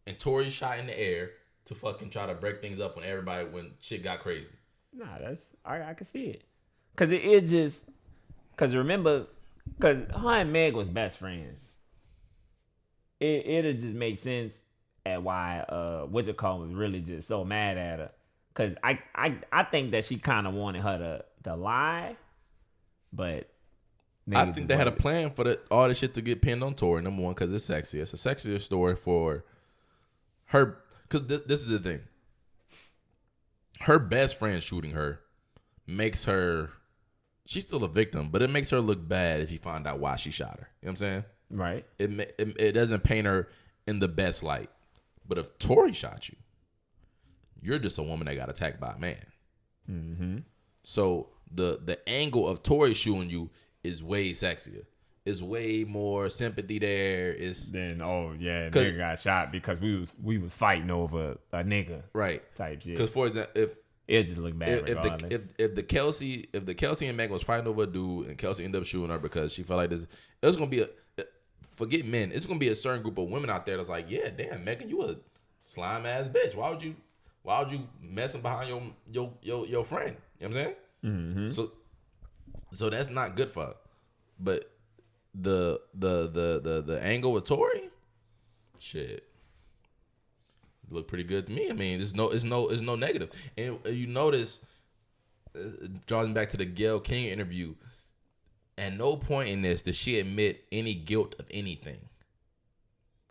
And Tory shot in the air to fucking try to break things up when shit got crazy. Nah, I can see it. Cause it just, cause remember, cause her and Meg was best friends. It'll just make sense at why Whatchamacallit was really just so mad at her. Cause I think that she kind of wanted her to lie, but I think they had a plan for all this shit to get pinned on Tory. Number one, because it's sexy. It's a sexier story for her. Because this is the thing. Her best friend shooting her makes her. She's still a victim, but it makes her look bad if you find out why she shot her. You know what I'm saying? Right. It doesn't paint her in the best light. But if Tory shot you, you're just a woman that got attacked by a man. Mm-hmm. So the angle of Tory shooting you is way sexier. It's way more sympathy there. Then nigga got shot because we was fighting over a nigga, right? Type shit. Because for example, if it just look bad regardless. If the Kelsey and Meg was fighting over a dude and Kelsey ended up shooting her because she felt like this, it was gonna be forget men. It's gonna be a certain group of women out there that's like, yeah, damn, Megan, you a slime ass bitch. Why would you messing behind your friend? You know what I'm saying? Mm-hmm. So that's not good for her. But the angle with Tory, shit, look pretty good to me. I mean, it's no negative. And you notice, drawing back to the Gayle King interview, at no point in this did she admit any guilt of anything.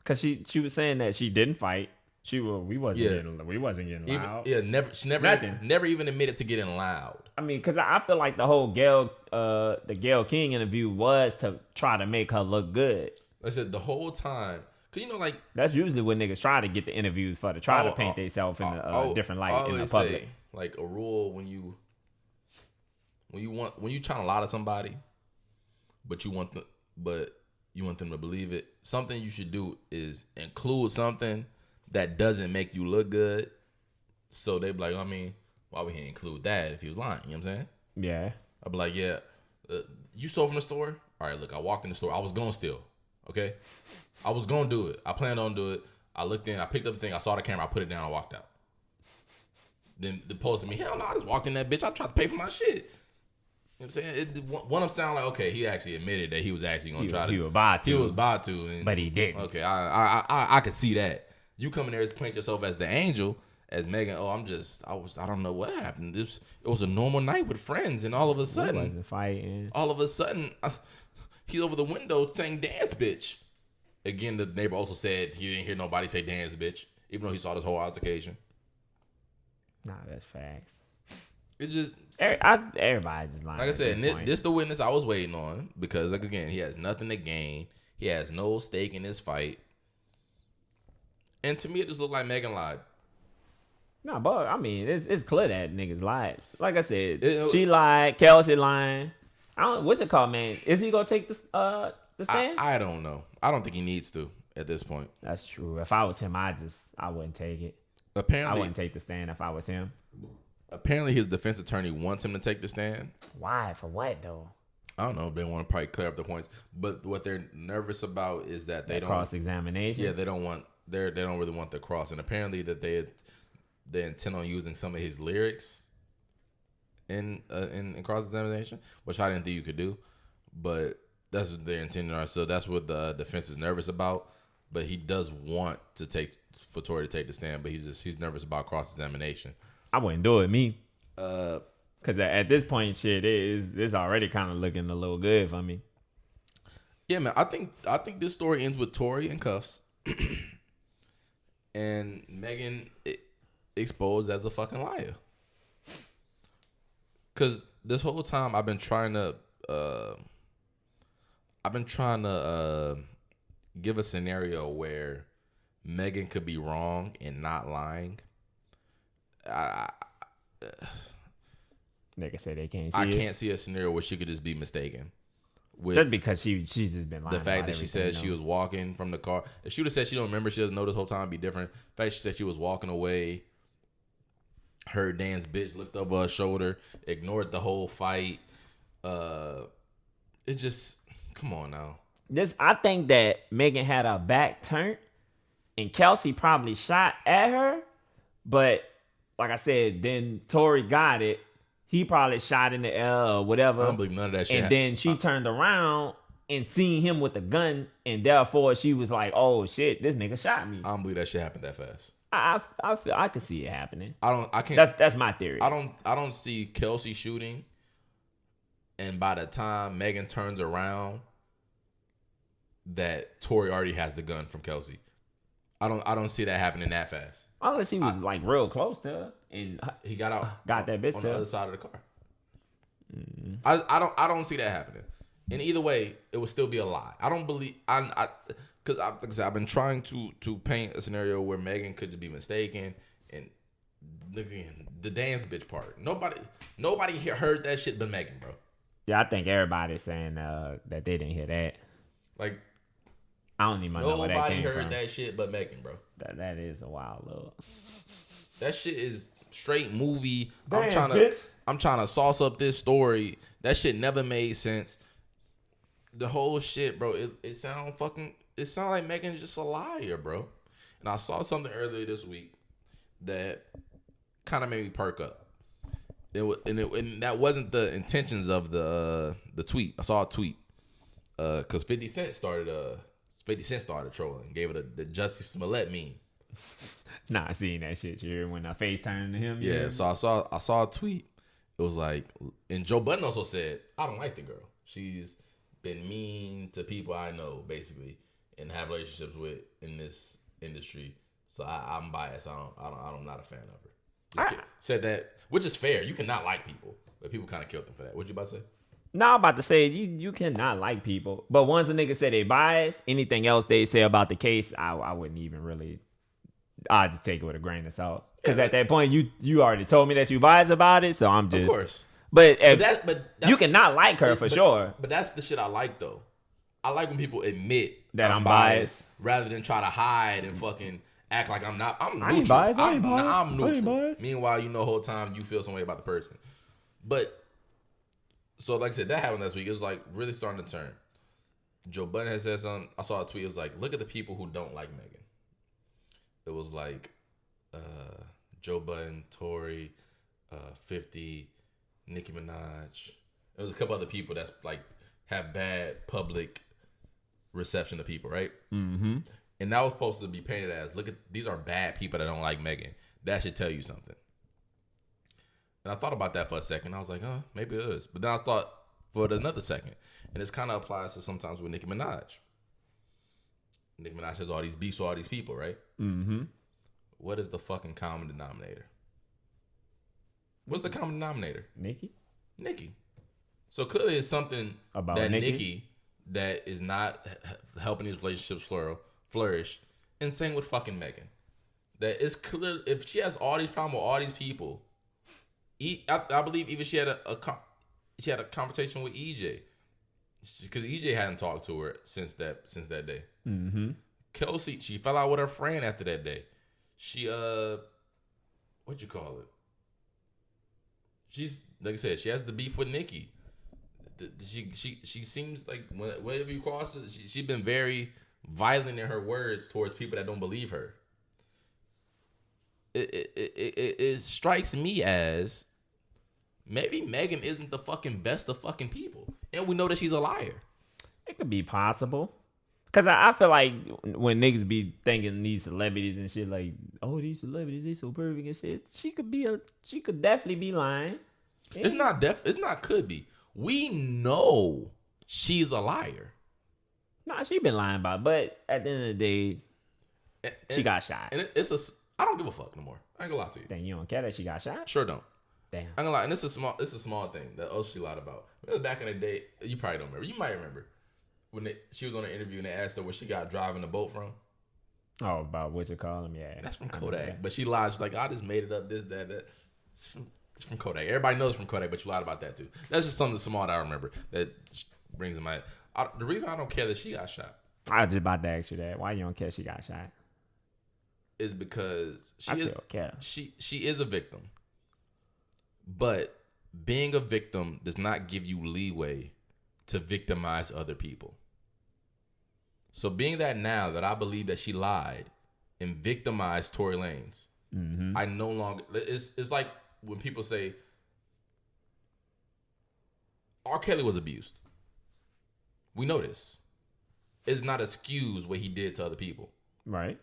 Cause she was saying that she didn't fight. We wasn't getting loud. She never even admitted to getting loud. I mean, cause I feel like the whole the Gayle King interview was to try to make her look good. I said the whole time, cause like that's usually what niggas try to get the interviews for, to try to paint themselves in a different light in the public. Say, like a rule when you trying to lie to somebody, but you want them to believe it. Something you should do is include something that doesn't make you look good. So they be like, I mean, why would he include that if he was lying? You know what I'm saying? Yeah. I'd be like, yeah, you stole from the store? All right, look, I walked in the store. I was going to steal, okay? I was going to do it. I planned on doing it. I looked in, I picked up the thing, I saw the camera, I put it down, I walked out. Then the post to me, hell no, I just walked in that bitch. I tried to pay for my shit. You know what I'm saying? One of them sound like, okay, he actually admitted that he was actually going to try to. He was about to. He was about to. But he didn't. Okay, I could see that. You come in there and paint yourself as the angel, as Megan. Oh, I don't know what happened. It was a normal night with friends, and all of a sudden, wasn't fighting. All of a sudden, he's over the window saying "dance, bitch." Again, the neighbor also said he didn't hear nobody say "dance, bitch," even though he saw this whole altercation. Nah, that's facts. It just everybody just lying. Like I said, this the witness I was waiting on because, like again, he has nothing to gain. He has no stake in this fight. And to me, it just looked like Megan lied. Nah, but I mean, it's clear that niggas lied. Like I said, she lied. Kelsey lying. What's it called, man? Is he gonna take the stand? I don't know. I don't think he needs to at this point. That's true. If I was him, I wouldn't take it. Apparently, I wouldn't take the stand if I was him. Apparently, his defense attorney wants him to take the stand. Why? For what though? I don't know. They want to probably clear up the points. But what they're nervous about is that they don't cross-examination. Yeah, they don't really want the cross. And apparently that they intend on using some of his lyrics in cross examination, which I didn't think you could do, but that's what they're intending on. So that's what the defense is nervous about. But he does want for Tory to take the stand, but he's nervous about cross examination. I wouldn't do it, me. Because at this point, shit, it's already kind of looking a little good for me. Yeah, man. I think this story ends with Tory in cuffs, and Megan exposed as a fucking liar. Because this whole time I've been trying to give a scenario where Megan could be wrong and not lying. Nigga say they can't see I it. can't see a scenario where she could just be mistaken. Just because she's just been lying. The fact that she said she was walking from the car. If she would have said she don't remember, she doesn't know this whole time, it'd be different. The fact she said she was walking away, heard Dan's bitch looked over her shoulder, ignored the whole fight. It just, come on now. I think that Megan had her back turned, and Kelsey probably shot at her, but like I said, then Tory got it. He probably shot in the air or whatever. I don't believe none of that shit. And then she turned around and seen him with a gun, and therefore she was like, "Oh shit, this nigga shot me." I don't believe that shit happened that fast. I feel I could see it happening. I can't. That's my theory. I don't see Kelsey shooting, and by the time Megan turns around, that Tory already has the gun from Kelsey. I don't see that happening that fast. Unless he was like real close to her and he got out, got that bitch on to the her. other side of the car. I don't see that happening. And either way, it would still be a lie. I don't believe because I've been trying to paint a scenario where Megan could just be mistaken and the dance bitch part. Nobody here heard that shit but Megan, bro. Yeah, I think everybody's saying that they didn't hear that. Like, I don't even know where that nobody came heard from. that shit but Megan, bro. That is a wild look. That shit is straight movie. Dance, I'm trying to sauce up this story. That shit never made sense. The whole shit, bro. It sound like Megan's just a liar, bro. And I saw something earlier this week that kind of made me perk up. And that wasn't the intentions of the tweet. I saw a tweet because 50 Cent started trolling, gave it the Jussie Smollett meme. Nah, I seen that shit. You hear when I FaceTimed to him? Yeah, so I saw a tweet. It was like, and Joe Budden also said, I don't like the girl. She's been mean to people I know, basically, and have relationships with in this industry. So I'm biased. I'm not a fan of her. Said that, which is fair. You cannot like people, but people kind of killed them for that. What you about to say? No, I'm about to say you cannot like people, but once a nigga say they biased, anything else they say about the case, I wouldn't even really. I just take it with a grain of salt because at that point you already told me that you biased about it, so I'm just. Of course. But that's, you cannot like her for sure. But that's the shit I like though. I like when people admit that I'm biased rather than try to hide and fucking act like I'm not. I'm neutral. I ain't biased. I ain't biased. I'm neutral. I ain't biased. Meanwhile, the whole time you feel some way about the person. But so like I said, that happened last week. It was like really starting to turn. Joe Budden had said something. I saw a tweet. It was like, look at the people who don't like Megan. It was like Joe Budden, Tory, 50, Nicki Minaj. There was a couple other people that's like have bad public reception of people, right? Mm-hmm. And that was supposed to be painted as, look at these are bad people that don't like Megan. That should tell you something. And I thought about that for a second. I was like, maybe it is. But then I thought for another second, and this kind of applies to sometimes with Nicki Minaj. Nicki Minaj has all these beefs with all these people, right? Mm-hmm. What is the fucking common denominator? What's the common denominator? Nicki. So clearly it's something about that Nicki that is not helping these relationships flourish. And same with fucking Megan. That it's clear if she has all these problems with all these people. I believe even she had a conversation with EJ because EJ hadn't talked to her since that day. Mm-hmm. Kelsey, she fell out with her friend after that day. She what'd you call it? She's like I said, she has the beef with Nicki. She seems like whenever you cross her, she's been very violent in her words towards people that don't believe her. it strikes me as maybe Megan isn't the fucking best of fucking people, and we know that she's a liar. It could be possible. Cause I feel like when niggas be thinking these celebrities and shit like, oh, these celebrities, they so perfect and shit, she could definitely be lying. Yeah. It's not could be. We know she's a liar. Nah, she been lying about it, but at the end of the day, she got shot. And I don't give a fuck no more. I ain't gonna lie to you. Then you don't care that she got shot? Sure don't. Damn. I ain't gonna lie, and it's a small thing that she lied about. Back in the day, you probably don't remember. You might remember when she was on an interview and they asked her where she got driving the boat from. Oh, about what you call them, yeah. That's from Kodak. But she lied. She's like, I just made it up. This, that. It's from Kodak. Everybody knows it's from Kodak, but you lied about that too. That's just something small that I remember that brings in my. The reason I don't care that she got shot. I was just about to ask you that. Why you don't care she got shot? Is because she is a victim. But being a victim does not give you leeway to victimize other people. So being that now that I believe that she lied and victimized Tory Lanez, I no longer. It's like when people say R. Kelly was abused. We know this. It's not excuse what he did to other people. Right.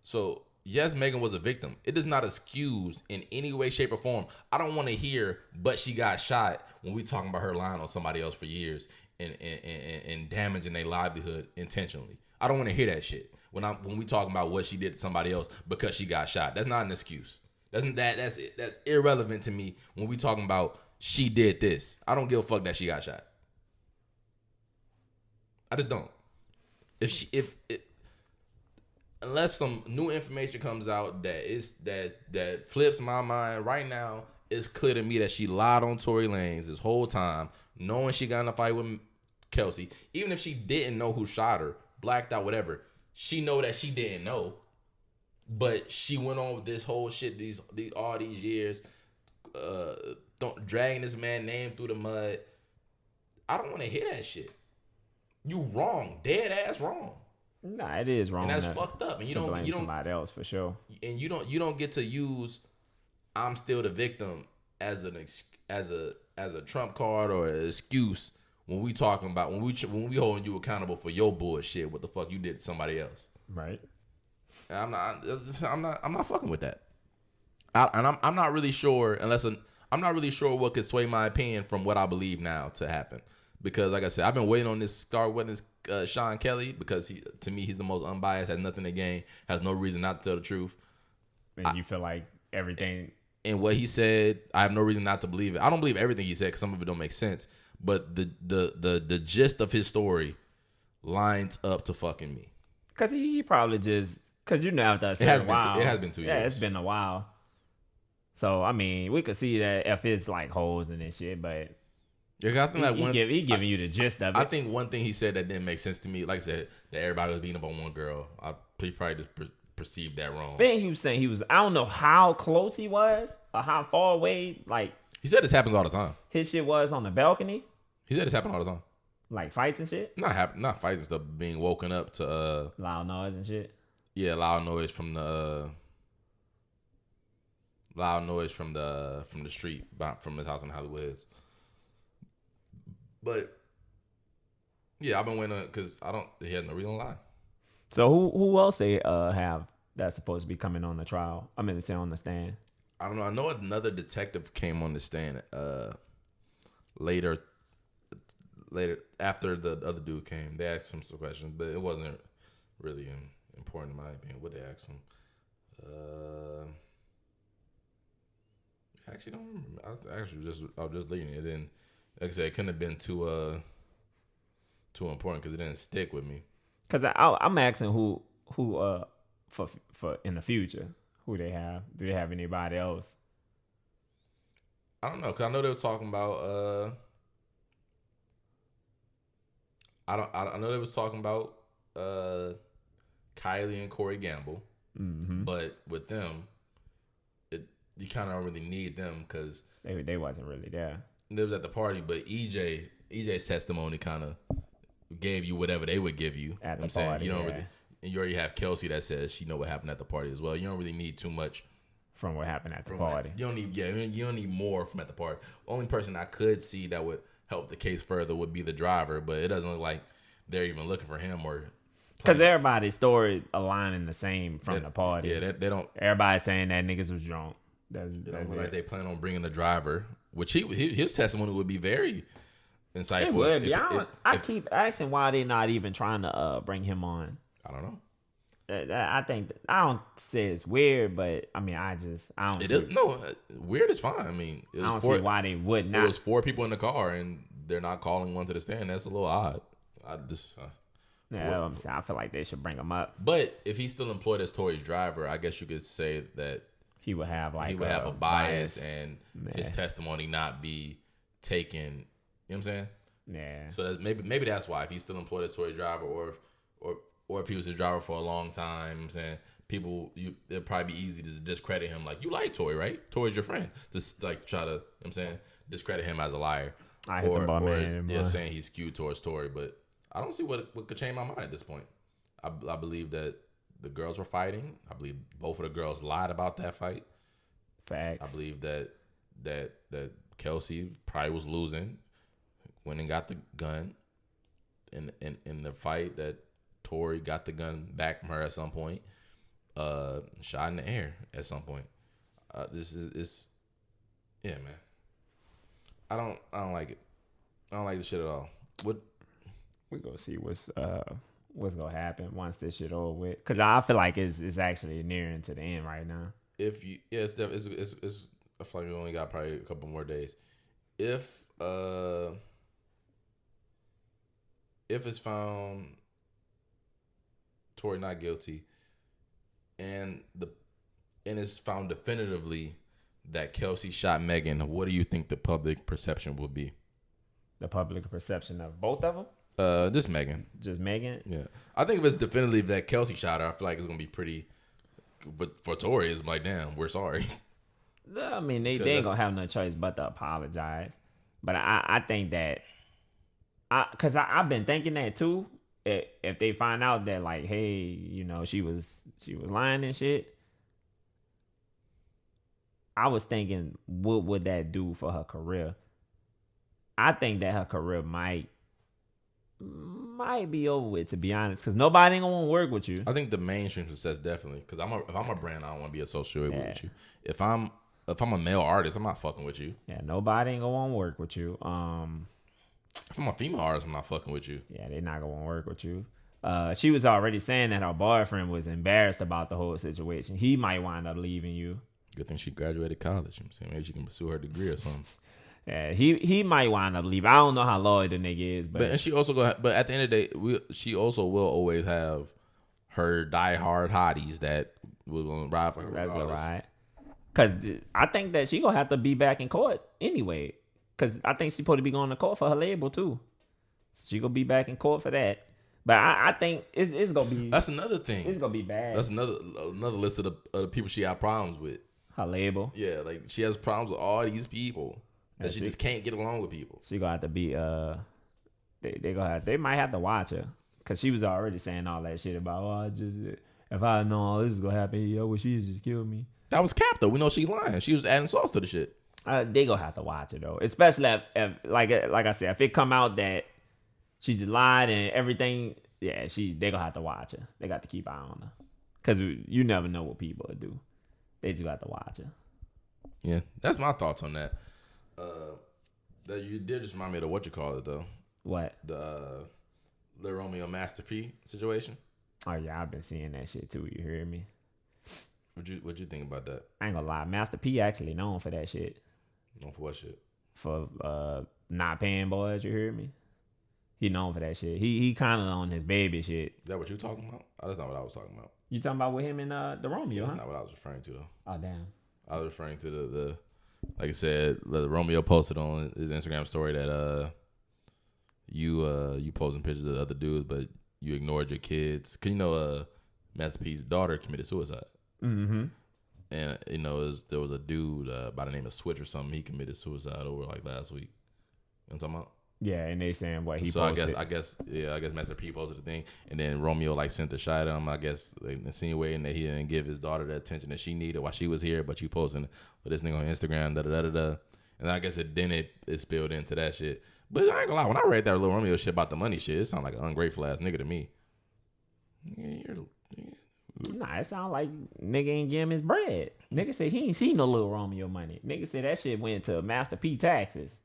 So yes, Megan was a victim. It does not excuse in any way, shape, or form. I don't want to hear, but she got shot when we talking about her lying on somebody else for years and damaging their livelihood intentionally. I don't want to hear that shit when we talking about what she did to somebody else because she got shot. That's not an excuse. That's irrelevant to me when we talking about she did this. I don't give a fuck that she got shot. I just don't. Unless some new information comes out that flips my mind right now, it's clear to me that she lied on Tory Lanez this whole time, knowing she got in a fight with Kelsey. Even if she didn't know who shot her, blacked out, whatever, she know that she didn't know. But she went on with this whole shit all these years, dragging this man's name through the mud. I don't want to hear that shit. You wrong, dead ass wrong. Nah, it is wrong. And that's fucked up. And you don't somebody else for sure. And you don't get to use I'm still the victim as a trump card or an excuse when we talking about when we holding you accountable for your bullshit. What the fuck you did to somebody else? Right. And I'm not fucking with that. I'm not really sure I'm not really sure what could sway my opinion from what I believe now to happen. Because like I said, I've been waiting on this star witness, Sean Kelly, because to me he's the most unbiased, has nothing to gain, has no reason not to tell the truth. And you feel like everything and what he said, I have no reason not to believe it. I don't believe everything he said because some of it don't make sense. But the gist of his story lines up to fucking me. Because he probably just because after a certain while, it has been 2 years. Yeah, it's been a while. So I mean, we could see that if it's like holes in this shit, but. Yeah, I think he giving you the gist of it. I think one thing he said that didn't make sense to me, like I said, that everybody was beating up on one girl. He probably just perceived that wrong. Then he was saying I don't know how close he was or how far away. Like he said this happens all the time. His shit was on the balcony. He said this happened all the time. Like fights and shit. Not fights and stuff. Being woken up to loud noise and shit. Yeah, loud noise from the street, from his house in Hollywood Hills. But yeah, I've been waiting because he had no reason to lie. So who else they have that's supposed to be coming on the trial? I mean, to say on the stand. I don't know. I know another detective came on the stand later after the other dude came. They asked him some questions, but it wasn't really important in my opinion. What they asked him. I actually don't remember. I was just leaving it in. Like I said, it couldn't have been too important because it didn't stick with me. Because I'm asking who for in the future, who they have. Do they have anybody else? I don't know, because I know they was talking about I know they was talking about Kylie and Corey Gamble, but with them, you kind of don't really need them because they wasn't really there. They was at the party, but EJ's testimony kind of gave you whatever they would give you. At the party, and you already have Kelsey that says she know what happened at the party as well. You don't really need too much from what happened at the party. You don't need more from at the party. Only person I could see that would help the case further would be the driver, but it doesn't look like they're even looking for him or. Because everybody's story aligning the same from the party. Yeah, they don't. Everybody's saying that niggas was drunk. That's look like they plan on bringing the driver, which his testimony would be very insightful. It would be. I keep asking why they're not even trying to bring him on. I don't know. I think I don't say it's weird, but I mean, I don't. It is, no, weird is fine. I mean, I don't see why they would not. It was 4 people in the car, and they're not calling one to the stand. That's a little odd. I feel like they should bring him up. But if he's still employed as Tory's driver, I guess you could say that he would have a bias and his testimony not be taken. You know what I'm saying? Yeah. So that maybe that's why, if he's still employed as Tory's driver, or if he was his driver for a long time, I'm saying it'd probably be easy to discredit him. Like, you like Tory, right? Tory's your friend. Just like try to, you know what I'm saying, discredit him as a liar. Saying he's skewed towards Tory. But I don't see what could change my mind at this point. I believe that the girls were fighting. I believe both of the girls lied about that fight. Facts. I believe that Kelsey probably was losing, went and got the gun in the fight, that Tory got the gun back from her at some point, shot in the air at some point. It's yeah, man. I don't like it. I don't like this shit at all. We gonna see what's gonna happen once this shit over with, because I feel like it's actually nearing to the end right now. It's I feel like we only got probably a couple more days. If it's found Tory not guilty, and it's found definitively that Kelsey shot Megan, what do you think the public perception will be? The public perception of both of them? Just Megan. Just Megan? Yeah. I think if it's definitively that Kelsey shot her, I feel like it's going to be pretty... But for Tory, it's like, damn, we're sorry. I mean, they ain't going to have no choice but to apologize. But I think that... Because I've been thinking that, too. If they find out that, like, hey, you know, she was lying and shit, I was thinking, what would that do for her career? I think that her career might be over with, to be honest, because nobody ain't gonna want to work with you. I think the mainstream success definitely, because if I'm a brand, I don't want to be associated with you. If I'm a male artist, I'm not fucking with you. Yeah, nobody ain't gonna want to work with you. If I'm a female artist, I'm not fucking with you. Yeah, they're not gonna want to work with you. She was already saying that her boyfriend was embarrassed about the whole situation. He might wind up leaving you. Good thing she graduated college. I'm saying maybe she can pursue her degree or something. Yeah, he might wind up leaving. I don't know how loyal the nigga is, but she also but at the end of the day, she also will always have her diehard hotties that will ride for her. That's all right. Cause I think that she gonna have to be back in court anyway. Cause I think she's supposed to be going to court for her label too. She gonna be back in court for that. But I think it's gonna be. That's another thing. It's gonna be bad. That's another list of the people she had problems with. Her label. Yeah, like she has problems with all these people. That she just can't get along with people. She gonna have to be they might have to watch her, cause she was already saying all that shit about if I know all this is gonna happen, I wish she just killed me. That was cap though. We know she lying. She was adding sauce to the shit. They gonna have to watch her though, especially if like I said, if it come out that she just lied and everything, yeah, they gonna have to watch her. They got to keep an eye on her, cause you never know what people will do. They just got to watch her. Yeah, that's my thoughts on that. That you did just remind me of what you call it though. What? The Lil Romeo Master P situation. Oh yeah, I've been seeing that shit too. You hear me? What'd you think about that? I ain't gonna lie, Master P actually known for that shit. Known for what shit? For not paying boys. You hear me? He known for that shit. He kind of on his baby shit. Is that what you talking about? Oh, that's not what I was talking about. You talking about with him and the Romeo? That's not what I was referring to though. Oh damn. I was referring to the like I said, Romeo posted on his Instagram story that you posting pictures of other dudes, but you ignored your kids. Cause you know Master P's daughter committed suicide. Mm-hmm. And you know there was a dude by the name of Switch or something. He committed suicide over like last week. You know what I'm talking about? Yeah, and they saying what he So posted. I guess Master P posted the thing, and then Romeo like sent a shot at him. I guess like, insinuating that he didn't give his daughter the attention that she needed while she was here, but you posting with this nigga on Instagram, da da da da. And I guess it spilled into that shit. But I ain't gonna lie, when I read that Lil Romeo shit about the money shit, it sounded like an ungrateful ass nigga to me. Nah, it sound like nigga ain't give him his bread. Nigga said he ain't seen no Lil Romeo money. Nigga said that shit went to Master P taxes.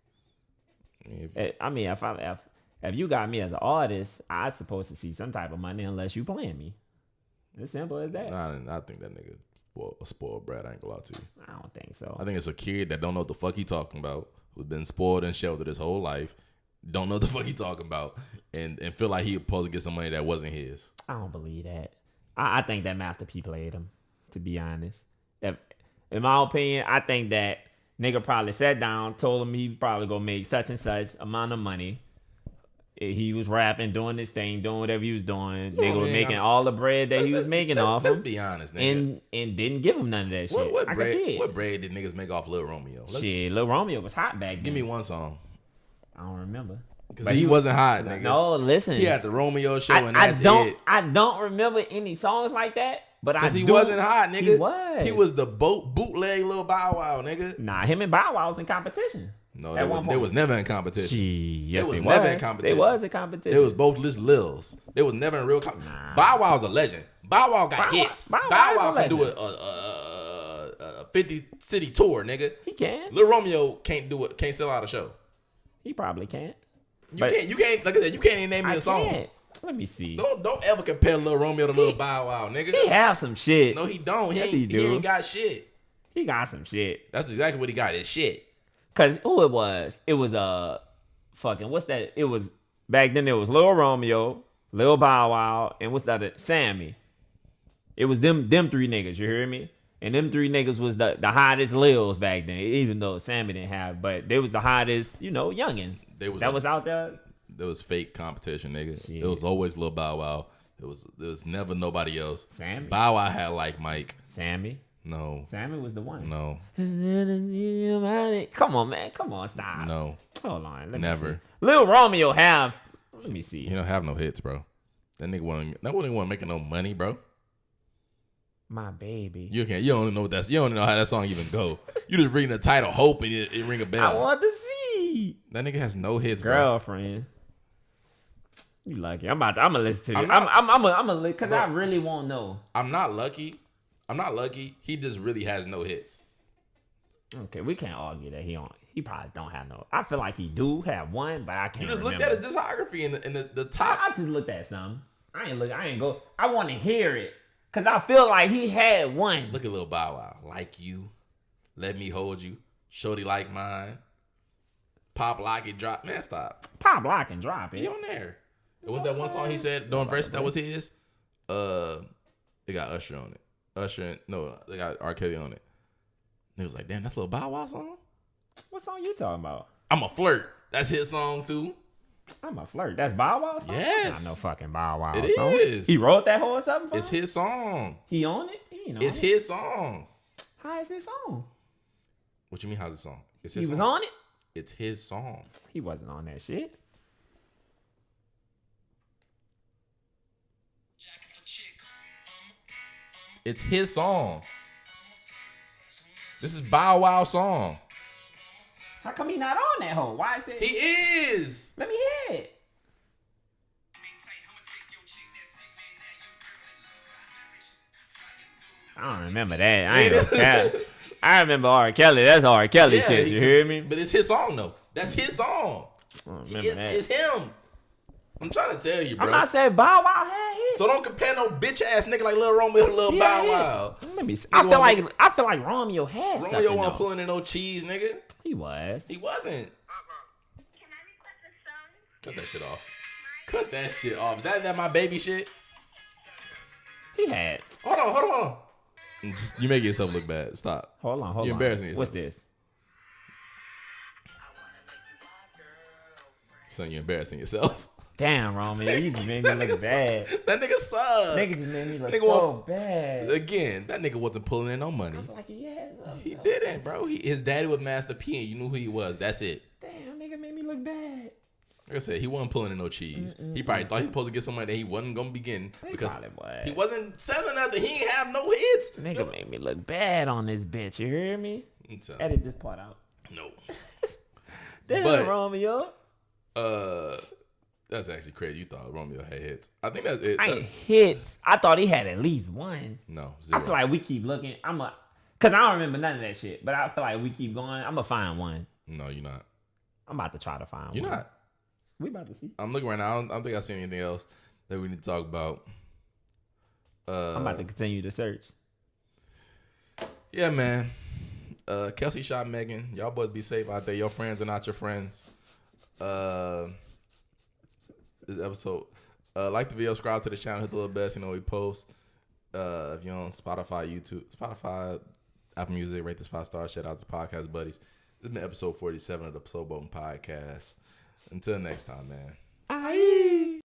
I mean, if you got me as an artist, I supposed to see some type of money unless you playing me. As simple as that. I think that nigga a spoiled brat. I ain't gonna lie to you. I don't think so. I think it's a kid that don't know what the fuck he talking about, who's been spoiled and sheltered his whole life, don't know what the fuck he talking about, and feel like he supposed to get some money that wasn't his. I don't believe that. I think that Master P played him, to be honest. In my opinion, I think that nigga probably sat down, told him he probably gonna make such and such amount of money. He was rapping, doing this thing, doing whatever he was doing. Nigga was making all the bread that he was making off him. Let's be honest, nigga. And didn't give him none of that shit. What bread did niggas make off Lil Romeo? Shit, Lil Romeo was hot back then. Give me one song. I don't remember. Because he wasn't hot, nigga. No, listen. He had the Romeo show and that's it. it. I don't remember any songs like that. But because he wasn't hot, nigga. He was the bootleg Lil Bow Wow, nigga. Nah, him and Bow Wow was in competition. No, they was never in competition. Yes, they was never in competition. They was in competition. It was both just Lils. They was never in real competition. Bah Wow's a legend. Bow Wow got hits. Bow Wow can do a 50 city tour, nigga. He can. Lil Romeo can't do it. Can't sell out a show. He probably can't. You can't. Like I said, you can't even name me a song. Can't. Let me see. Don't ever compare Lil Romeo to Lil Bow Wow, nigga. He have some shit. No, he don't. He ain't got shit. He got some shit. That's exactly what he got. His shit. Cause who it was? It was fucking what's that? It was back then. It was Lil Romeo, Lil Bow Wow, and what's the other? Sammy. It was them three niggas. You hear me? And them three niggas was the hottest Lils back then. Even though Sammy didn't have, but they was the hottest, youngins. Was out there. There was fake competition, nigga. Shit. It was always Lil Bow Wow. There was never nobody else. Sammy. Bow Wow had like Mike. Sammy. No. Sammy was the one. No. Come on, man. Come on, stop. No. Hold on. Let Never. me see. Lil Romeo have. Let me see. He don't have no hits, bro. That nigga wasn't making no money, bro. My baby. You don't know what you don't know how that song even go. You just reading the title, hoping it ring a bell. I want to see. That nigga has no hits, Girlfriend. You lucky. I'm gonna listen to it. I'm gonna because I really won't know. I'm not lucky. He just really has no hits. Okay, we can't argue that he probably don't have no. I feel like he do have one, but I can't. You just remember. looked at his discography in the top. I just looked at some. I ain't go. I want to hear it because I feel like he had one. Look at Lil Bow Wow. Like You, Let Me Hold You, Shorty Like Mine, Pop Lock It Drop. Man, stop. Pop Lock and Drop it. He on there. It was that one song he said during verse that was his. They got Usher on it. They got R. Kelly on it. And it was like, damn, that's a Lil Bow Wow song? What song you talking about? I'm a Flirt. That's his song too. I'm a Flirt. That's Bow Wow song? Yes. That's not no fucking Bow Wow It song. is. He wrote that whole something for It's him? his song. He on it? He It's his song. How is his song? What you mean, how's the song? It's his He was song. on it? It's his song. He wasn't on that shit. It's his song. This is Bow Wow song. How come he not on that hoe? Why is it? He is. Let me hear it. I don't remember that. I ain't no cap. I remember R. Kelly. That's R. Kelly shit. You hear me? But it's his song though. That's his song. I don't remember that. It's him. I'm trying to tell you, bro. I'm not saying Bow Wow had hits. So don't compare no bitch ass nigga like Lil Romeo to Lil Bow Wow. Let me see. I feel like Romeo had something. Romeo wasn't pulling in no cheese, nigga. He was. He wasn't. Can I request a song? Cut that shit off. Cut that shit off. Is that my baby shit? He had. Hold on. You make yourself look bad. Stop. Hold on. You're embarrassing yourself. What's this? Son, you're embarrassing yourself. Damn, Romeo, you just made me look bad. That nigga sucked. Nigga just made me look so bad. Again, that nigga wasn't pulling in no money. I feel like he had something. He didn't, bro. His daddy was Master P and you knew who he was. That's it. Damn, nigga made me look bad. Like I said, he wasn't pulling in no cheese. He probably thought he was supposed to get somebody that he wasn't gonna be getting because probably was. he wasn't selling nothing. He ain't have no hits. Nigga made me look bad on this bitch. You hear me? So, Edit this part out. no. Damn, But- Romeo. That's actually crazy. You thought Romeo had hits. I think that's it. I ain't hits. I thought he had at least one. No, I zero. feel like we keep looking. Cause I don't remember none of that shit. But I feel like we keep going. I'm gonna find one. No, you're not. I'm about to try to find You're one. not. We about to see. I'm looking right now. I don't think I see anything else that we need to talk about. I'm about to continue to search. Yeah, man. Kelsey shot Megan. Y'all boys be safe out there. Your friends are not your friends. This episode. Like the video, subscribe to the channel, hit the little bell so you know we post. If you're on Spotify, YouTube, Spotify, Apple Music, rate this 5 stars. Shout out to podcast buddies. This has been episode 47 of the Soul Boating Podcast. Until next time, man. Aye.